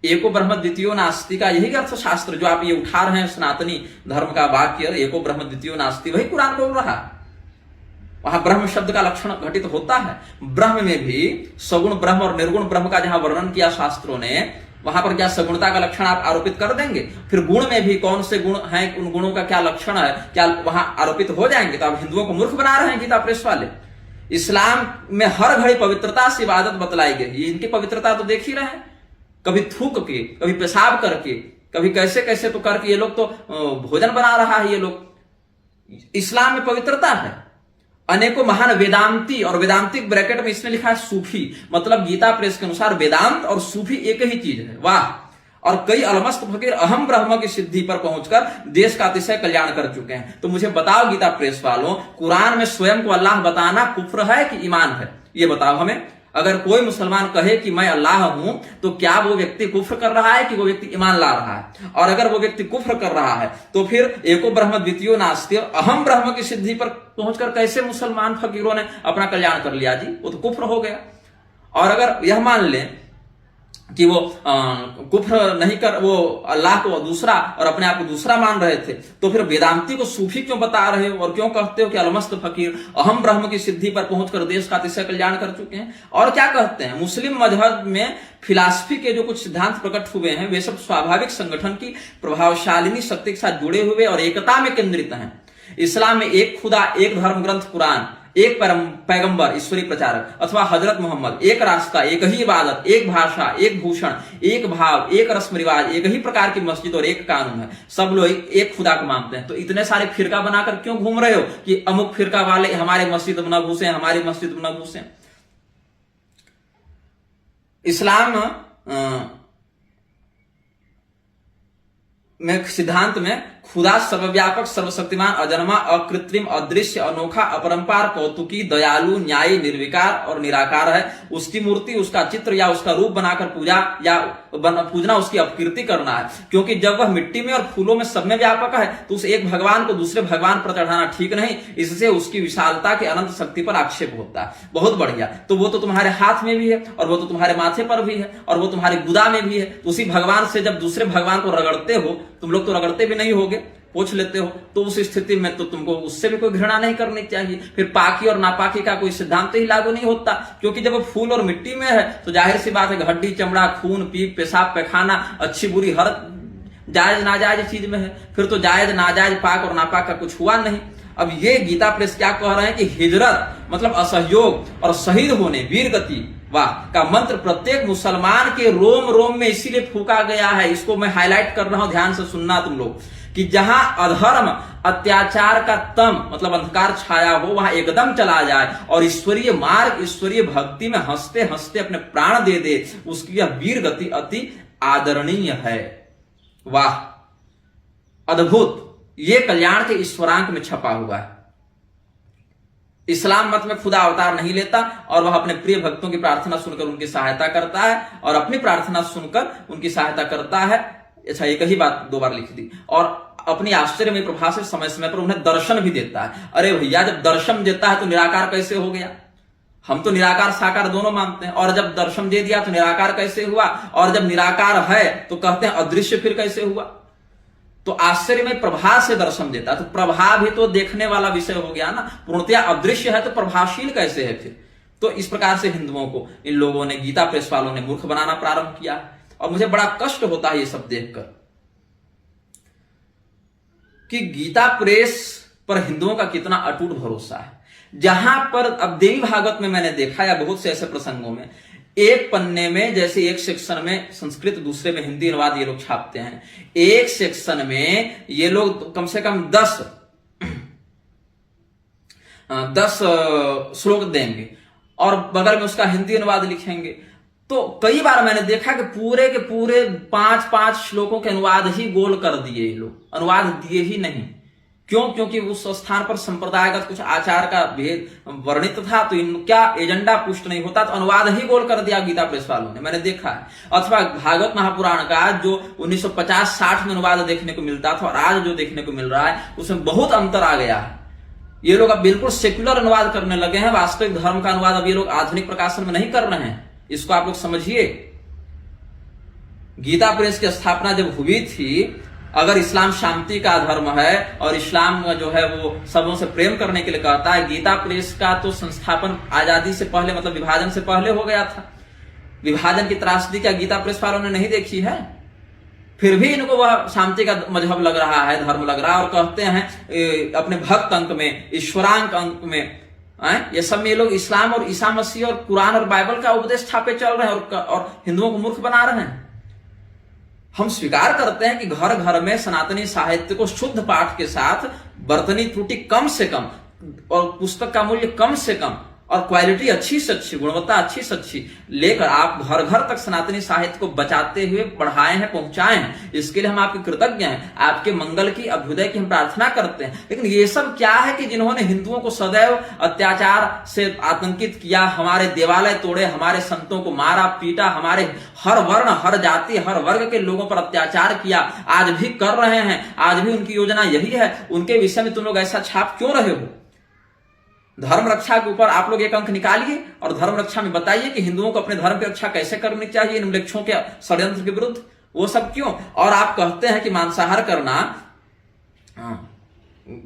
एको ब्रह्म द्वितीयो नास्ति का यही अर्थशास्त्र जो आप ये उठा रहे हैं, सनातनी धर्म का वाक्य एको ब्रह्म द्वितीयो नास्ति, वही कुरान बोल रहा है। वहां ब्रह्म शब्द का लक्षण घटित होता है। ब्रह्म में भी सगुण ब्रह्म और निर्गुण ब्रह्म का जहां वर्णन किया शास्त्रों ने, वहां पर क्या सगुणता का लक्षण आप आरोपित कर देंगे? फिर गुण में भी कौन से गुण हैं, उन गुणों का क्या लक्षण है, क्या वहां आरोपित हो जाएंगे? तो आप हिंदुओं को मूर्ख बना रहे हैं गीता प्रेस वाले। इस्लाम में हर घड़ी पवित्रता से इबादत बतलाई गई। इनकी पवित्रता तो देख ही रहे हैं, कभी थूक के, कभी पेशाब करके, कभी कैसे कैसे तो करके ये लोग तो भोजन बना रहा है। ये लोग, इस्लाम में पवित्रता है। अनेकों महान वेदांती, और वेदांतिक ब्रैकेट में इसने लिखा है सूफी, मतलब गीता प्रेस के अनुसार वेदांत और सूफी एक ही चीज है। वाह। और कई अलमस्त फकीर अहम ब्रह्म की सिद्धि पर पहुंचकर देश का अतिशय कल्याण कर चुके हैं। तो मुझे बताओ गीता प्रेस वालों, कुरान में स्वयं को अल्लाह बताना कुफ्र है कि ईमान है? ये बताओ हमें। अगर कोई मुसलमान कहे कि मैं अल्लाह हूं, तो क्या वो व्यक्ति कुफ्र कर रहा है कि वो व्यक्ति ईमान ला रहा है? और अगर वो व्यक्ति कुफ्र कर रहा है तो फिर एको ब्रह्म द्वितीयो नास्ति, अहम ब्रह्म की सिद्धि पर पहुंचकर कैसे मुसलमान फकीरों ने अपना कल्याण कर लिया? जी, वो तो कुफ्र हो गया। और अगर यह मान लें कि वो कुफ्र नहीं कर, वो अल्लाह को दूसरा और अपने आप को दूसरा मान रहे थे, तो फिर वेदांती को सूफी क्यों बता रहे हो और क्यों कहते हो कि अलमस्त फकीर अहम ब्रह्म की सिद्धि पर पहुंचकर देश का अतिशय कल्याण कर चुके हैं? और क्या कहते हैं, मुस्लिम मजहब में फिलॉसफी के जो कुछ सिद्धांत प्रकट हुए हैं वे सब स्वाभाविक संगठन की प्रभावशालिनी शक्ति के साथ जुड़े हुए और एकता में केंद्रित हैं। इस्लाम में एक खुदा, एक धर्म ग्रंथ कुरान, एक पैगंबर ईश्वरीय प्रचारक अथवा हजरत मोहम्मद, एक रास्ता, एक ही इबादत, एक भाषा, एक भूषण, एक भाव, एक रस्म रिवाज, एक ही प्रकार की मस्जिद और एक कानून है। सब लोग एक खुदा को मानते हैं। तो इतने सारे फिरका बनाकर क्यों घूम रहे हो कि अमुक फिरका वाले हमारे मस्जिद में न घुसे, हमारी मस्जिद में न घुसे? इस्लाम में सिद्धांत में खुदा सर्वव्यापक, सर्वशक्तिमान, अजन्मा, अकृत्रिम, अदृश्य, अनोखा, अपरंपार, कौतुकी, दयालु, न्यायी, निर्विकार और निराकार है। उसकी मूर्ति, उसका चित्र या उसका रूप बनाकर पूजा या पूजना उसकी अपकीर्ति करना है। क्योंकि जब वह मिट्टी में और फूलों में सब में व्यापक है तो उस एक भगवान को दूसरे भगवान पर चढ़ाना ठीक नहीं। इससे उसकी विशालता की अनंत शक्ति पर आक्षेप होता है। बहुत बढ़िया, तो वो तो तुम्हारे हाथ में भी है और वो तो तुम्हारे माथे पर भी है और वो तुम्हारे गुदा में भी है। तो उसी भगवान से जब दूसरे भगवान को रगड़ते हो, तुम लोग तो रगड़ते भी नहीं होगे, पूछ लेते हो, तो उस स्थिति में तो तुमको उससे भी कोई घृणा नहीं करनी चाहिए। फिर पाकी और नापाकी का कोई सिद्धांत ही लागू नहीं होता, क्योंकि जब फूल और मिट्टी में है तो जाहिर सी बात है हड्डी, चमड़ा, खून, पीप, पेशाब, पैखाना, अच्छी बुरी हर जायज नाजायज चीज में है। फिर तो जायज नाजायज, पाक और नापाक का कुछ हुआ नहीं। अब ये गीता प्रेस क्या कह रहे हैं कि हिजरत मतलब असहयोग और शहीद होने, वीर गति वाह का मंत्र प्रत्येक मुसलमान के रोम रोम में इसीलिए फूका गया है। इसको मैं हाईलाइट कर रहा हूं, ध्यान से सुनना तुम लोग, कि जहां अधर्म, अत्याचार का तम मतलब अंधकार छाया हो, वहां एकदम चला जाए और ईश्वरीय मार्ग, ईश्वरीय भक्ति में हंसते हंसते अपने प्राण दे दे, उसकी यह वीर गति अति आदरणीय है। वाह, अद्भुत। ये कल्याण के ईश्वरांक में छपा हुआ है। इस्लाम मत में खुदा अवतार नहीं लेता और वह अपने प्रिय भक्तों की प्रार्थना सुनकर उनकी सहायता करता है और अपनी प्रार्थना सुनकर उनकी सहायता करता है। अच्छा, एक ही बात 2 बार लिख दी। और अपनी आश्चर्य में प्रभा से समय समय पर उन्हें दर्शन भी देता है। अरे भैया, जब दर्शन देता है तो निराकार कैसे हो गया? हम तो निराकार साकार दोनों मानते हैं, और जब दर्शन दे दिया तो निराकार कैसे हुआ? और जब निराकार है तो कहते हैं अदृश्य फिर कैसे हुआ? तो आश्चर्य में प्रभा से दर्शन देता है, तो प्रभा भी तो देखने वाला विषय हो गया ना। पूर्णतया अदृश्य है तो प्रभाशील कैसे है फिर? तो इस प्रकार से हिंदुओं को इन लोगों ने, गीता प्रेस वालों ने मूर्ख बनाना प्रारंभ किया। और मुझे बड़ा कष्ट होता है ये सब देखकर कि गीता प्रेस पर हिंदुओं का कितना अटूट भरोसा है। जहां पर अब देवी भागवत में मैंने देखा, या बहुत से ऐसे प्रसंगों में, एक पन्ने में जैसे एक सेक्शन में संस्कृत, दूसरे में हिंदी अनुवाद ये लोग छापते हैं। एक सेक्शन में ये लोग कम से कम 10 श्लोक देंगे और बगल में उसका हिंदी अनुवाद लिखेंगे। तो कई बार मैंने देखा कि पूरे के पूरे 5-5 श्लोकों के अनुवाद ही गोल कर दिए ये लोग, अनुवाद दिए ही नहीं। क्यों? क्योंकि उस स्थान पर संप्रदायगत कुछ आचार का भेद वर्णित था, तो इनका एजेंडा पुष्ट नहीं होता, तो अनुवाद ही गोल कर दिया गीता प्रेस वालों ने, मैंने देखा है। अथवा भागवत महापुराण का जो 1950-60 में अनुवाद देखने को मिलता था और आज जो देखने को मिल रहा है उसमें बहुत अंतर आ गया है। ये लोग अब बिल्कुल सेक्युलर अनुवाद करने लगे हैं, वास्तविक धर्म का अनुवाद अब ये लोग आधुनिक प्रकाशन में नहीं कर रहे हैं। इसको आप लोग समझिए। गीता प्रेस की स्थापना जब हुई थी, अगर इस्लाम शांति का धर्म है और इस्लाम जो है वो सबों से प्रेम करने के लिए कहता है, गीता प्रेस का तो संस्थापन आजादी से पहले, मतलब विभाजन से पहले हो गया था। विभाजन की त्रासदी क्या गीता प्रेस वालों ने नहीं देखी है? फिर भी इनको वह शांति का मजहब लग रहा है, धर्म लग रहा है, और कहते हैं अपने भक्त अंक में, ईश्वरांक अंक में, ये सब में ये लोग इस्लाम और ईसा मसीह और कुरान और बाइबल का उपदेश छापे चल रहे हैं और हिंदुओं को मूर्ख बना रहे हैं। हम स्वीकार करते हैं कि घर घर में सनातनी साहित्य को शुद्ध पाठ के साथ वर्तनी त्रुटि कम से कम और पुस्तक का मूल्य कम से कम और क्वालिटी अच्छी से अच्छी, गुणवत्ता अच्छी से अच्छी लेकर आप घर घर तक सनातनी साहित्य को बचाते हुए बढ़ाए हैं, पहुंचाए हैं। इसके लिए हम आपके कृतज्ञ हैं, आपके मंगल की, अभ्युदय की हम प्रार्थना करते हैं। लेकिन ये सब क्या है कि जिन्होंने हिंदुओं को सदैव अत्याचार से आतंकित किया, हमारे देवालय तोड़े, हमारे संतों को मारा पीटा, हमारे हर वर्ण, हर जाति, हर वर्ग के लोगों पर अत्याचार किया, आज भी कर रहे हैं, आज भी उनकी योजना यही है। उनके विषय में तुम लोग ऐसा छाप क्यों रहे हो? धर्म रक्षा के ऊपर आप लोग एक अंक निकालिए और धर्म रक्षा में बताइए कि हिंदुओं को अपने धर्म की रक्षा कैसे करनी चाहिए इन मृक्षों के षड्यंत्र के विरुद्ध। वो सब क्यों? और आप कहते हैं कि मांसाहार करना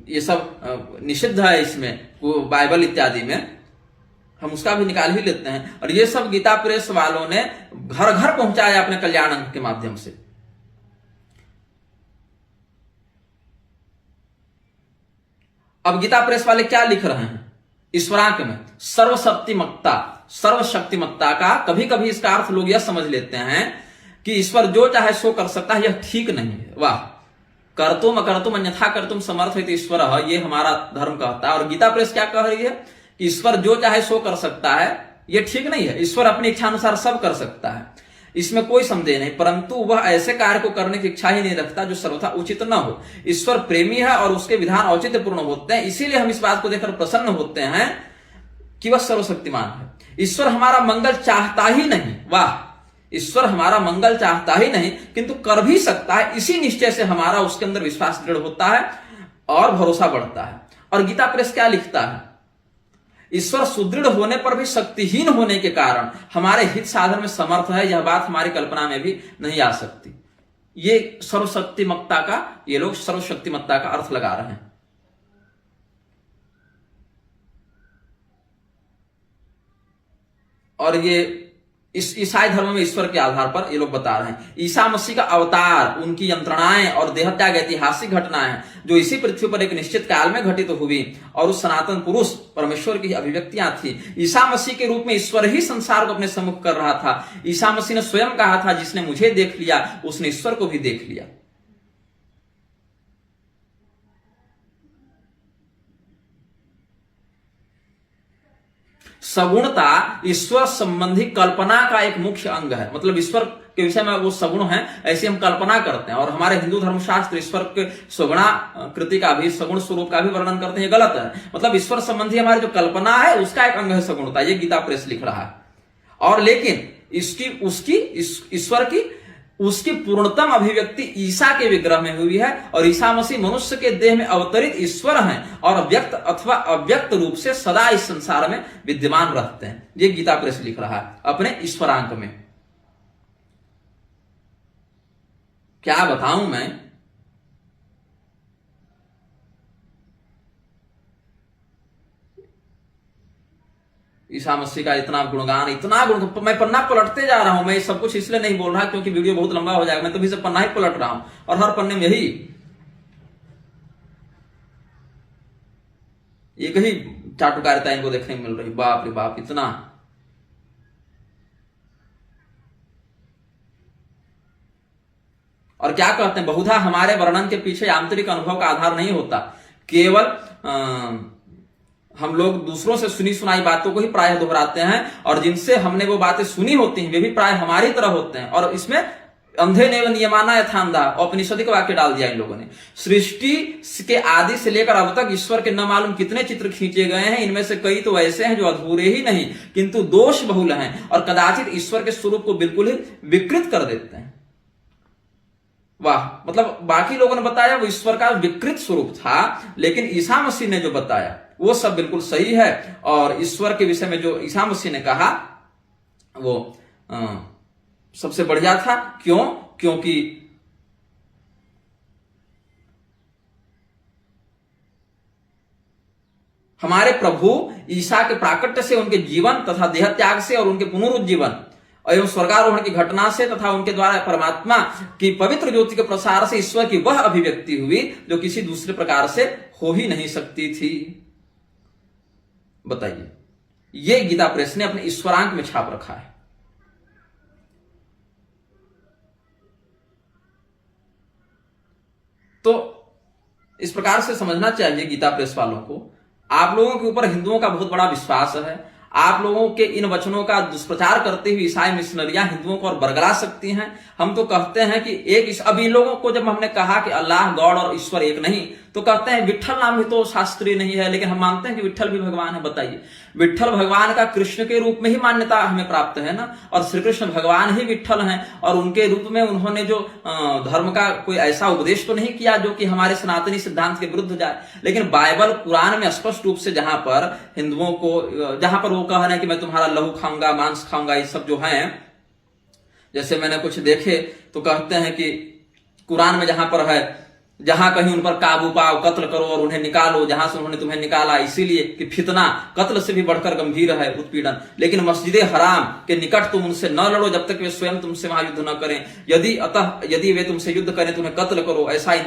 ये सब निषिद्ध है, इसमें बाइबल इत्यादि में, हम उसका भी निकाल ही लेते हैं। और ये सब गीता प्रेस वालों ने घर घर पहुंचाया अपने कल्याण अंक के माध्यम से। अब गीता प्रेस वाले क्या लिख रहे हैं ईश्वरांक में? सर्वशक्तिमत्ता का कभी कभी इसका अर्थ लोग यह समझ लेते हैं कि ईश्वर जो चाहे सो कर सकता है। यह ठीक नहीं है। वाह, कर्तुम अकर्तुम अन्यथा कर्तुम समर्थ है ईश्वर, ये हमारा धर्म कहता है। और गीता प्रेस क्या कह रही है कि ईश्वर जो चाहे सो कर सकता है। यह ठीक नहीं है। ईश्वर अपनी इच्छा अनुसार सब कर सकता है, इसमें कोई संदेह नहीं, परंतु वह ऐसे कार्य को करने की इच्छा ही नहीं रखता जो सर्वथा उचित न हो। ईश्वर प्रेमी है और उसके विधान औचित्यपूर्ण होते हैं, इसीलिए हम इस बात को देखकर प्रसन्न होते हैं कि वह सर्वशक्तिमान है। ईश्वर हमारा मंगल चाहता ही नहीं, वाह, ईश्वर हमारा मंगल चाहता ही नहीं, किंतु कर भी सकता है। इसी निश्चय से हमारा उसके अंदर विश्वास दृढ़ होता है और भरोसा बढ़ता है। और गीता प्रेस क्या लिखता है? ईश्वर सुदृढ़ होने पर भी शक्तिहीन होने के कारण हमारे हित साधन में समर्थ है। यह बात हमारी कल्पना में भी नहीं आ सकती। ये सर्वशक्तिमत्ता का, ये लोग सर्वशक्तिमत्ता का अर्थ लगा रहे हैं। और ये इस ईसाई धर्म में ईश्वर के आधार पर ये लोग बता रहे हैं। ईसा मसीह का अवतार, उनकी यंत्रणाएं और देहत्याग ऐतिहासिक घटनाएं जो इसी पृथ्वी पर एक निश्चित काल में घटित हुई और उस सनातन पुरुष परमेश्वर की अभिव्यक्तियां थी। ईसा मसीह के रूप में ईश्वर ही संसार को अपने सम्मुख कर रहा था। ईसा मसीह ने स्वयं कहा था, जिसने मुझे देख लिया उसने ईश्वर को भी देख लिया। सगुणता ईश्वर संबंधी कल्पना का एक मुख्य अंग है। मतलब ईश्वर के विषय में वो सगुण है, ऐसी हम कल्पना करते हैं। और हमारे हिंदू धर्मशास्त्र ईश्वर के सगुणाकृति का भी, सगुण स्वरूप का भी वर्णन करते हैं। गलत है। मतलब ईश्वर संबंधी हमारी जो कल्पना है उसका एक अंग है सगुणता। ये गीता प्रेस लिख रहा है। और लेकिन इसकी, उसकी, ईश्वर की उसकी पूर्णतम अभिव्यक्ति ईसा के विग्रह में हुई है और ईसा मसीह मनुष्य के देह में अवतरित ईश्वर हैं और व्यक्त अथवा अव्यक्त रूप से सदा इस संसार में विद्यमान रहते हैं। ये गीता प्रेस लिख रहा है अपने ईश्वरांक में। क्या बताऊं मैं, ईसा मसीह का इतना गुणगान, इतना गुण, मैं पन्ना पलटते जा रहा हूं। मैं सब कुछ इसलिए नहीं बोल रहा क्योंकि वीडियो बहुत लंबा हो जाएगा, मैं तभी से पन्ना ही पलट रहा हूं और हर पन्ने में एक ही चाटुकारिता इनको देखने को मिल रही। बाप रे बाप, इतना। और क्या कहते हैं, बहुधा हमारे वर्णन के पीछे आंतरिक अनुभव का आधार नहीं होता, केवल हम लोग दूसरों से सुनी सुनाई बातों को ही प्राय दोहराते हैं और जिनसे हमने वो बातें सुनी होती हैं वे भी प्राय हमारी तरह होते हैं। और इसमें अंधे ने नियमाना यथांधा औपनिषदिक वाक्य डाल दिया इन लोगों ने। सृष्टि के आदि से लेकर अब तक ईश्वर के न मालूम कितने चित्र खींचे गए हैं, इनमें से कई तो ऐसे हैं जो अधूरे ही नहीं किंतु दोष बहुल हैं और कदाचित ईश्वर के स्वरूप को बिल्कुल ही विकृत कर देते हैं। वाह, मतलब बाकी लोगों ने बताया वो ईश्वर का विकृत स्वरूप था, लेकिन ईसा मसीह ने जो बताया वो सब बिल्कुल सही है। और ईश्वर के विषय में जो ईसा मसीह ने कहा वो सबसे बढ़िया था। क्यों? क्योंकि हमारे प्रभु ईसा के प्राकट्य से, उनके जीवन तथा देह त्याग से और उनके पुनरुज्जीवन एवं स्वर्गारोहण की घटना से तथा उनके द्वारा परमात्मा की पवित्र ज्योति के प्रसार से ईश्वर की वह अभिव्यक्ति हुई जो किसी दूसरे प्रकार से हो ही नहीं सकती थी। बताइए, ये गीता प्रेस ने अपने ईश्वरांक में छाप रखा है। तो इस प्रकार से समझना चाहिए गीता प्रेस वालों को। आप लोगों के ऊपर हिंदुओं का बहुत बड़ा विश्वास है। आप लोगों के इन वचनों का दुष्प्रचार करते हुए ईसाई मिशनरियां हिंदुओं को और बरगला सकती हैं। हम तो कहते हैं कि एक, अब इन लोगों को जब हमने कहा कि अल्लाह, गॉड और ईश्वर एक नहीं, तो कहते हैं विट्ठल नाम भी तो शास्त्रीय नहीं है, लेकिन हम मानते हैं कि विट्ठल भी भगवान है। बताइए, विट्ठल भगवान का कृष्ण के रूप में ही मान्यता हमें प्राप्त है ना, और श्री कृष्ण भगवान ही विट्ठल हैं और उनके रूप में उन्होंने जो धर्म का कोई ऐसा उपदेश तो नहीं किया जो कि हमारे सनातनी सिद्धांत के विरुद्ध जाए। लेकिन बाइबल कुरान में स्पष्ट रूप से जहां पर हिंदुओं को, जहां पर वो कह रहे हैं कि मैं तुम्हारा लहू खाऊंगा, मांस खाऊंगा, ये सब जो है, जैसे मैंने कुछ देखे तो कहते हैं कि कुरान में जहां पर है, जहां कहीं उन पर काबू पाओ, कत्ल करो और उन्हें निकालो जहां से उन्होंने तुम्हें निकाला, इसीलिए कि फितना कत्ल से भी बढ़कर गंभीर है उत्पीड़न। लेकिन मस्जिद हराम के निकट तुम उनसे न लड़ो जब तक वे स्वयं तुमसे वहां युद्ध न करें। यदि वे तुमसे युद्ध करें तो उन्हें कत्ल करो। ऐसे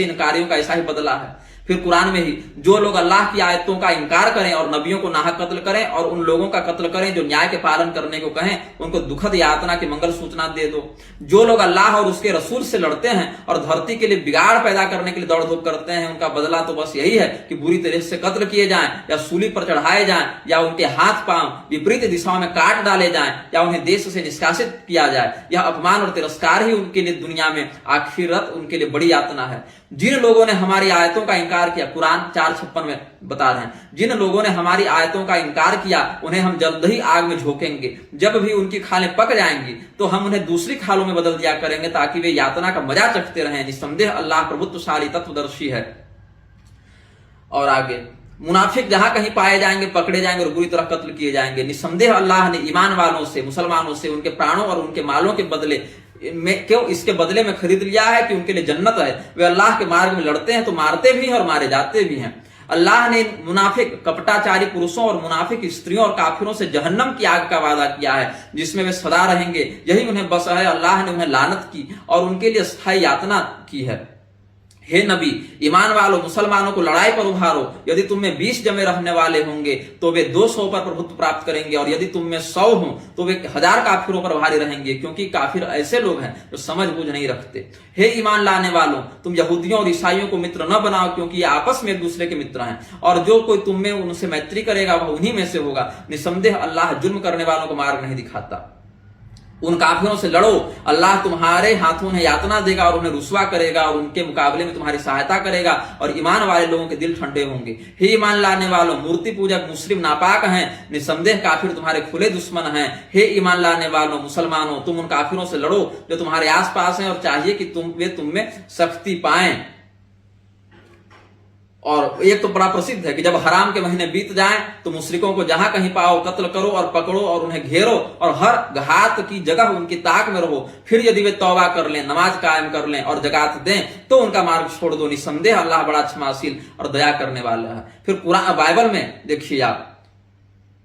इनकारियों का ऐसा ही बदला है। फिर कुरान में ही जो लोग अल्लाह की आयतों का इनकार करें और नबियों को नाहक कत्ल करें और उन लोगों का कत्ल करें जो न्याय के पालन करने को कहें, उनको दुखद यातना की मंगल सूचना दे दो। जो लोग अल्लाह और उसके रसूल से लड़ते हैं और धरती के लिए बिगाड़ पैदा करने के लिए दौड़ धूप करते हैं, उनका बदला तो बस यही है कि बुरी तरह से कत्ल किए जाएं या सूली पर चढ़ाए जाएं या उनके हाथ पांव विपरीत दिशाओं में काट डाले जाएं या उन्हें देश से निष्कासित किया जाए। यह अपमान और तिरस्कार ही उनके लिए दुनिया में आखिरत उनके लिए बड़ी यातना है। जिन लोगों ने हमारी आयतों का इनकार किया, कुरान 4:56 में बता रहे हैं, जिन लोगों ने हमारी आयतों का इनकार किया उन्हें हम जल्द ही आग में झोंकेंगे। जब भी उनकी खालें पक जाएंगी तो हम उन्हें दूसरी खालों में बदल दिया करेंगे ताकि वे यातना का मजा चखते रहें। निस्संदेह अल्लाह प्रभुत्वशाली तत्वदर्शी है। और आगे, मुनाफिक जहां कहीं पाए जाएंगे पकड़े जाएंगे और बुरी तरह कत्ल किए जाएंगे। निस्संदेह अल्लाह ने ईमान वालों से, मुसलमानों से उनके प्राणों और उनके मालों के बदले में क्यों इसके बदले में खरीद लिया है कि उनके लिए जन्नत है। वे अल्लाह के मार्ग में लड़ते हैं तो मारते भी हैं और मारे जाते भी हैं। अल्लाह ने मुनाफिक कपटाचारी पुरुषों और मुनाफिक स्त्रियों और काफिरों से जहन्नम की आग का वादा किया है जिसमें वे सदा रहेंगे। यही उन्हें बस है। अल्लाह ने उन्हें लानत की और उनके लिए स्थायी यातना की है। हे नबी, ईमान वालों मुसलमानों को लड़ाई पर उभारो। यदि तुम में 20 जमे रहने वाले होंगे तो वे 200 पर प्रभुत्व प्राप्त करेंगे और यदि तुम में 100 हो तो वे 1000 काफिरों पर भारी रहेंगे, क्योंकि काफिर ऐसे लोग हैं जो समझ बूझ नहीं रखते। हे ईमान लाने वालों, तुम यहूदियों और ईसाइयों को मित्र न बनाओ, क्योंकि ये आपस में एक दूसरे के मित्र हैं और जो कोई तुम में उनसे मैत्री करेगा वह उन्हीं में से होगा। निस्संदेह अल्लाह जुल्म करने वालों को मार्ग नहीं दिखाता। उन काफिरों से लड़ो, अल्लाह तुम्हारे हाथों में यातना देगा और उन्हें रुसवा करेगा और उनके मुकाबले में तुम्हारी सहायता करेगा और ईमान वाले लोगों के दिल ठंडे होंगे। हे ईमान लाने वालों, मूर्ति पूजक मुस्लिम नापाक हैं, निसंदेह काफिर तुम्हारे खुले दुश्मन हैं। हे ईमान लाने वालों मुसलमानों, तुम उन काफिरों से लड़ो जो तुम्हारे आसपास हैं और चाहिए कि वे तुम में सख्ती पाएं। और एक तो बड़ा प्रसिद्ध है कि जब हराम के महीने बीत जाएं तो मुशरिकों को जहां कहीं पाओ कत्ल करो और पकड़ो और उन्हें घेरो और हर घात की जगह उनकी ताक में रहो। फिर यदि वे तौबा कर लें, नमाज कायम कर लें और जकात दें तो उनका मार्ग छोड़ दो। निसंदेह अल्लाह बड़ा क्षमाशील और दया करने वाला है। फिर कुरान बाइबल में देखिए आप,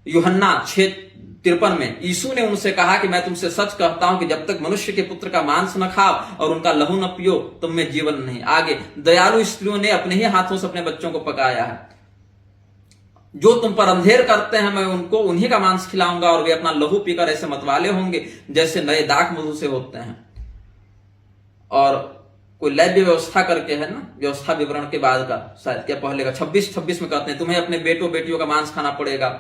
यूहन्ना 6:53 में यीशु ने उनसे कहा कि मैं तुमसे सच कहता हूं कि जब तक मनुष्य के पुत्र का मांस न खाओ और उनका लहू न पियो तुम में जीवन नहीं। आगे, दयालु स्त्रियों ने अपने ही हाथों से अपने बच्चों को पकाया है। जो तुम पर अंधेर करते हैं मैं उनको उन्हीं का मांस खिलाऊंगा और वे अपना लहू पीकर ऐसे मतवाले होंगे जैसे नए दाख मधु से होते हैं। और कोई लैब्य व्यवस्था करके है ना, व्यवस्था विवरण के बाद का शायद क्या पहले का 26 में कहते हैं तुम्हें अपने बेटों बेटियों का मांस खाना पड़ेगा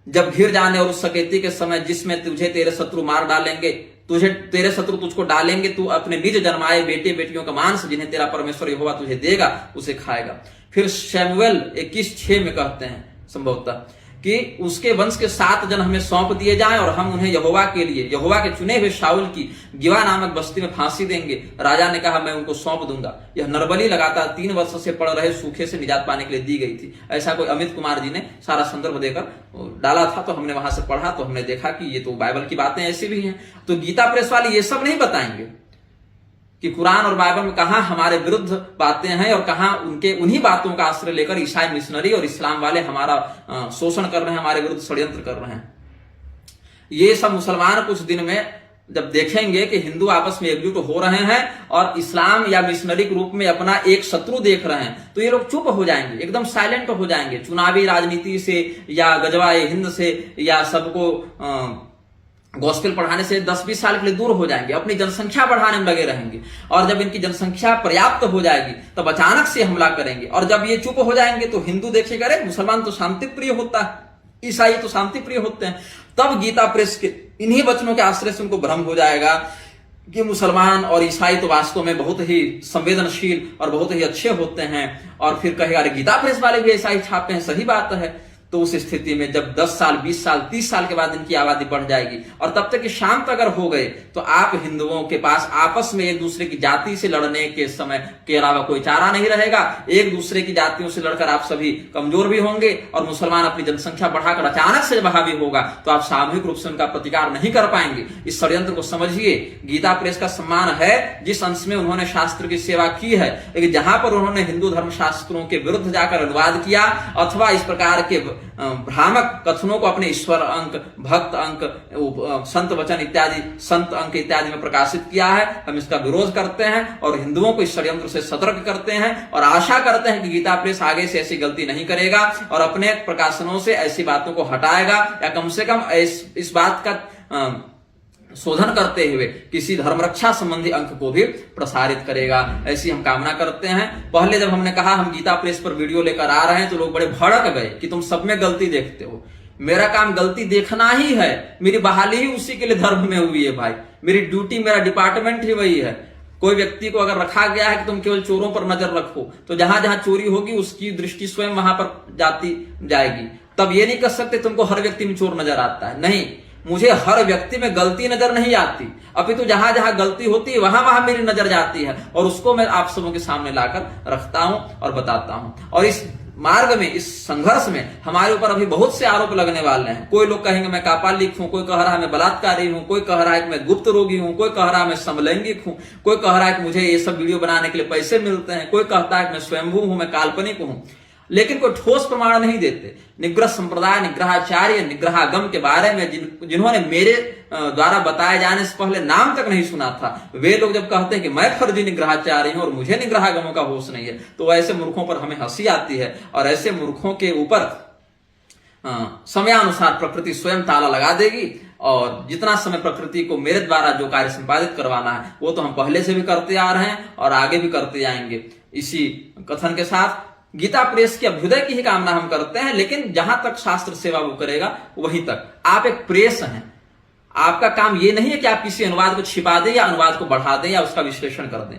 जब घिर जाने और उस सकेती के समय जिसमें तुझे तेरे शत्रु मार डालेंगे, तेरे शत्रु तुझको डालेंगे, तू अपने निज जन्माए बेटे बेटियों का मांस जिन्हें तेरा परमेश्वर यहोवा तुझे देगा उसे खाएगा। फिर शमूएल 21:6 में कहते हैं संभवतः कि उसके वंश के 7 जन हमें सौंप दिए जाएं और हम उन्हें यहोवा के लिए, यहोवा के चुने हुए शाऊल की गिवा नामक बस्ती में फांसी देंगे। राजा ने कहा मैं उनको सौंप दूंगा। यह नरबली लगातार 3 वर्ष से पड़ रहे सूखे से निजात पाने के लिए दी गई थी। ऐसा कोई अमित कुमार जी ने सारा संदर्भ देकर डाला था, तो हमने वहां से पढ़ा तो हमने देखा कि ये तो बाइबल की बातें ऐसी भी हैं। तो गीता प्रेस वाले ये सब नहीं बताएंगे कि कुरान और बाइबल में कहां हमारे विरुद्ध बातें हैं और कहां उनके उन्हीं बातों का आश्रय लेकर ईसाई मिशनरी और इस्लाम वाले हमारा शोषण कर रहे हैं, हमारे विरुद्ध षड्यंत्र कर रहे हैं। ये सब मुसलमान कुछ दिन में जब देखेंगे कि हिंदू आपस में एकजुट हो रहे हैं और इस्लाम या मिशनरी के रूप में अपना एक शत्रु देख रहे हैं, तो ये लोग चुप हो जाएंगे, एकदम साइलेंट हो जाएंगे। चुनावी राजनीति से या गजवाए हिंद से या सबको गॉस्पेल पढ़ाने से 10-20 साल के लिए दूर हो जाएंगे, अपनी जनसंख्या बढ़ाने में लगे रहेंगे। और जब इनकी जनसंख्या पर्याप्त हो जाएगी तब अचानक से हमला करेंगे। और जब ये चुप हो जाएंगे तो हिंदू देखेगा अरे मुसलमान तो शांति प्रिय होता है, ईसाई तो शांति प्रिय होते हैं। तब गीता प्रेस के इन्हीं वचनों के आश्रय से उनको भ्रम हो जाएगा कि मुसलमान और ईसाई तो वास्तव में बहुत ही संवेदनशील और बहुत ही अच्छे होते हैं। और फिर कहेगा अरे गीता प्रेस वाले भी ईसाई छापे हैं, सही बात है। तो उस स्थिति में जब 10 साल 20 साल 30 साल के बाद इनकी आबादी बढ़ जाएगी और तब तक कि शांत अगर हो गए तो आप हिंदुओं के पास आपस में एक दूसरे की जाति से लड़ने के समय के अलावा कोई चारा नहीं रहेगा। एक दूसरे की जातियों से लड़कर आप सभी कमजोर भी होंगे और मुसलमान अपनी जनसंख्या बढ़ाकर अचानक से जब हावी होगा तो आप सामूहिक रूप से उनका प्रतिकार नहीं कर पाएंगे। इस षड्यंत्र को समझिए। गीता प्रेस का सम्मान है जिस अंश में उन्होंने शास्त्र की सेवा की है, लेकिन जहां पर उन्होंने हिंदू धर्म शास्त्रों के विरुद्ध जाकर अनुवाद किया अथवा इस प्रकार के भ्रामक कथनों को अपने ईश्वर अंक, भक्त अंक, संत वचन इत्यादि, संत अंक इत्यादि में प्रकाशित किया है, हम इसका विरोध करते हैं और हिंदुओं को इस षड्यंत्र से सतर्क करते हैं और आशा करते हैं कि गीता प्रेस आगे से ऐसी गलती नहीं करेगा और अपने प्रकाशनों से ऐसी बातों को हटाएगा या कम से कम इस बात का शोधन करते हुए किसी धर्म रक्षा संबंधी अंक को भी प्रसारित करेगा, ऐसी हम कामना करते हैं। पहले जब हमने कहा हम गीता प्रेस पर वीडियो लेकर आ रहे हैं तो लोग बड़े भड़क गए कि तुम सब में गलती देखते हो। मेरा काम गलती देखना ही है, मेरी बहाली ही उसी के लिए धर्म में हुई है भाई, मेरी ड्यूटी, मेरा डिपार्टमेंट ही वही है। कोई व्यक्ति को अगर रखा गया है कि तुम केवल चोरों पर नजर रखो तो जहां जहां चोरी होगी उसकी दृष्टि स्वयं वहां पर जाती जाएगी। तब ये नहीं कर सकते तुमको हर व्यक्ति में चोर नजर आता है, नहीं, मुझे हर व्यक्ति में गलती नजर नहीं आती, अपितु जहां जहां गलती होती है वहां वहां मेरी नजर जाती है और उसको मैं आप सबों के सामने लाकर रखता हूं और बताता हूं। और इस मार्ग में, इस संघर्ष में हमारे ऊपर अभी बहुत से आरोप लगने वाले हैं। कोई लोग कहेंगे मैं कापालिक हूं, कोई कह रहा है मैं बलात्कारी हूं, कोई कह रहा है कि मैं गुप्त रोगी हूं, कोई कह रहा है मैं समलैंगिक हूं, कोई कह रहा है कि मुझे ये सब वीडियो बनाने के लिए पैसे मिलते हैं, कोई कहता है कि मैं स्वयंभू हूं, मैं काल्पनिक हूं, लेकिन कोई ठोस प्रमाण नहीं देते। निग्रह संप्रदाय, निग्रहाचार्य, निग्रहागम के बारे में जिन्होंने मेरे द्वारा बताए जाने से पहले नाम तक नहीं सुना था, वे लोग जब कहते हैं कि मैं फर्जी निग्रहाचार्य हूं और मुझे निग्रहागमों का होश नहीं है, तो ऐसे मूर्खों पर हमें हंसी आती है और ऐसे मूर्खों के ऊपर समयानुसार प्रकृति स्वयं ताला लगा देगी। और जितना समय प्रकृति को मेरे द्वारा जो कार्य संपादित करवाना है वो तो हम पहले से भी करते आ रहे हैं और आगे भी करते जाएंगे। इसी कथन के साथ गीता प्रेस के अभ्युदय की ही कामना हम करते हैं, लेकिन जहां तक शास्त्र सेवा वो करेगा वहीं तक। आप एक प्रेस हैं, आपका काम ये नहीं है कि आप किसी अनुवाद को छिपा दें या अनुवाद को बढ़ा दें या उसका विश्लेषण कर दें।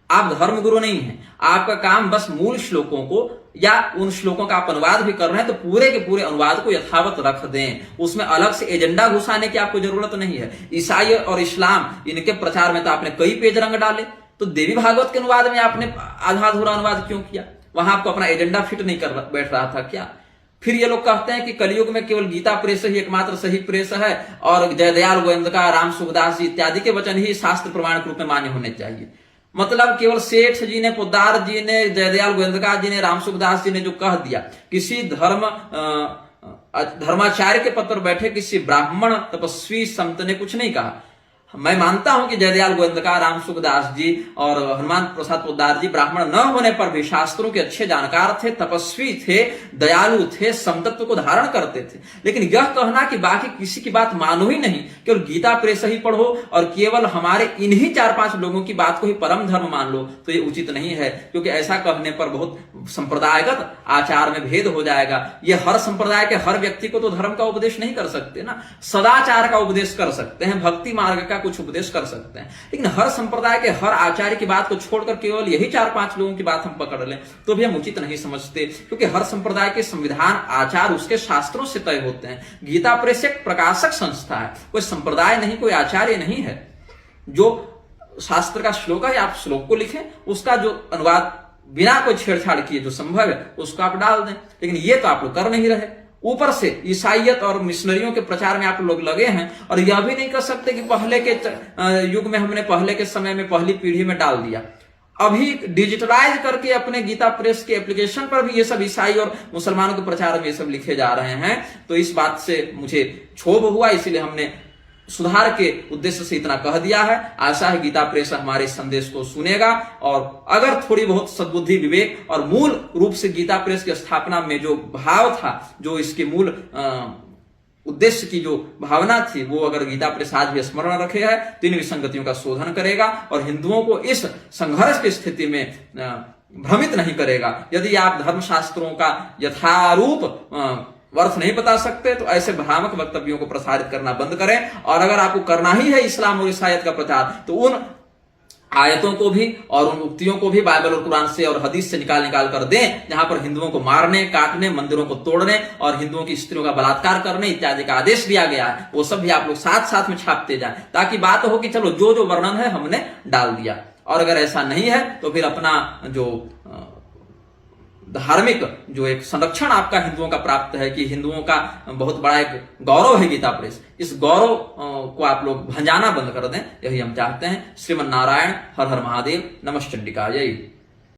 आप धर्मगुरु नहीं हैं। आपका काम बस मूल श्लोकों को या उन श्लोकों का आप अनुवाद भी कर रहे हैं तो पूरे के पूरे अनुवाद को यथावत रख दें। उसमें अलग से एजेंडा घुसाने की आपको जरूरत नहीं है। ईसाई और इस्लाम इनके प्रचार में तो आपने कई पेज रंग डाले, तो देवी भागवत के अनुवाद में आपने आधा अधूरा अनुवाद क्यों किया? वहां आपको अपना एजेंडा फिट नहीं कर बैठ रहा था क्या? फिर ये लोग कहते हैं कि कलयुग में केवल गीता प्रेस ही एकमात्र सही प्रेस है और जयदयाल गोविंदका, राम सुखदास जी इत्यादि के वचन ही शास्त्र प्रमाण के रूप में मान्य होने चाहिए। मतलब केवल सेठ जी ने, पोद्दार जी ने, जयदयाल गोविंदका जी ने, राम सुखदास जी ने जो कह दिया, किसी धर्माचार्य के पद पर बैठे किसी ब्राह्मण तपस्वी संत ने कुछ नहीं कहा। मैं मानता हूं कि जयदयाल गोविंदका, राम सुखदास जी और हनुमान प्रसाद पोद्दार जी ब्राह्मण न होने पर भी शास्त्रों के अच्छे जानकार थे, तपस्वी थे, दयालु थे, समतत्व को धारण करते थे। लेकिन यह कहना कि बाकी किसी की बात मानो ही नहीं, केवल गीता प्रेस ही पढ़ो और केवल हमारे इन्हीं 4-5 लोगों की बात को ही परम धर्म मान लो, तो ये उचित नहीं है। क्योंकि ऐसा कहने पर बहुत संप्रदायगत आचार में भेद हो जाएगा। ये हर संप्रदाय के हर व्यक्ति को तो धर्म का उपदेश नहीं कर सकते ना। सदाचार का उपदेश कर सकते हैं, भक्ति मार्ग का कुछ उपदेश कर सकते हैं, लेकिन हर संप्रदाय के हर आचार्य की बात को छोड़कर केवल यही 4-5 लोगों की बात हम पकड़ लें तो भी हम उचित नहीं समझते। क्योंकि हर संप्रदाय के संविधान, आचार उसके शास्त्रों से तय होते हैं। गीता प्रेस एक प्रकाशक संस्था है, कोई संप्रदाय नहीं, कोई आचार्य नहीं है। जो शास्त्र का श्लोक है आप श्लोक को लिखें, उसका जो अनुवाद बिना कोई छेड़छाड़ किए जो संभव है उसको आप डाल दें। लेकिन ये तो आप लोग कर नहीं रहे। ऊपर से ईसाइयत और मिशनरियों के प्रचार में आप लोग लगे हैं और यह भी नहीं कर सकते कि पहले के युग में हमने पहले के समय में पहली पीढ़ी में डाल दिया। अभी डिजिटलाइज करके अपने गीता प्रेस के एप्लीकेशन पर भी ये सब ईसाई और मुसलमानों के प्रचार में ये सब लिखे जा रहे हैं। तो इस बात से मुझे क्षोभ हुआ, इसीलिए हमने सुधार के उद्देश्य से इतना कह दिया है। आशा है गीता प्रेस हमारे संदेश को सुनेगा और अगर थोड़ी बहुत सद्बुद्धि, विवेक और मूल रूप से गीता प्रेस की स्थापना में जो भाव था, जो इसके मूल उद्देश्य की जो भावना थी, वो अगर गीता प्रेस आज भी स्मरण रखे है तो इन विसंगतियों का शोधन करेगा और हिंदुओं को इस संघर्ष की स्थिति में भ्रमित नहीं करेगा। यदि आप धर्मशास्त्रों का यथारूप अर्थ नहीं बता सकते तो ऐसे भ्रामक वक्तव्यों को प्रसारित करना बंद करें। और अगर आपको करना ही है इस्लाम और ईसाईयत का प्रचार तो उन आयतों को भी और उन उक्तियों को भी बाइबल और कुरान से और हदीस से निकाल कर दें जहां पर हिंदुओं को मारने, काटने, मंदिरों को तोड़ने और हिंदुओं की स्त्रियों का बलात्कार करने इत्यादि का आदेश दिया गया है, वो सब भी आप लोग साथ साथ में छापते जाएं ताकि बात हो कि चलो जो जो वर्णन है हमने डाल दिया। और अगर ऐसा नहीं है तो फिर अपना जो धार्मिक जो एक संरक्षण आपका हिंदुओं का प्राप्त है कि हिंदुओं का बहुत बड़ा एक गौरव है गीता प्रेस, इस गौरव को आप लोग भंजाना बंद कर दें, यही हम चाहते हैं। श्रीमन नारायण, हर हर महादेव, नमः चंडिकाय।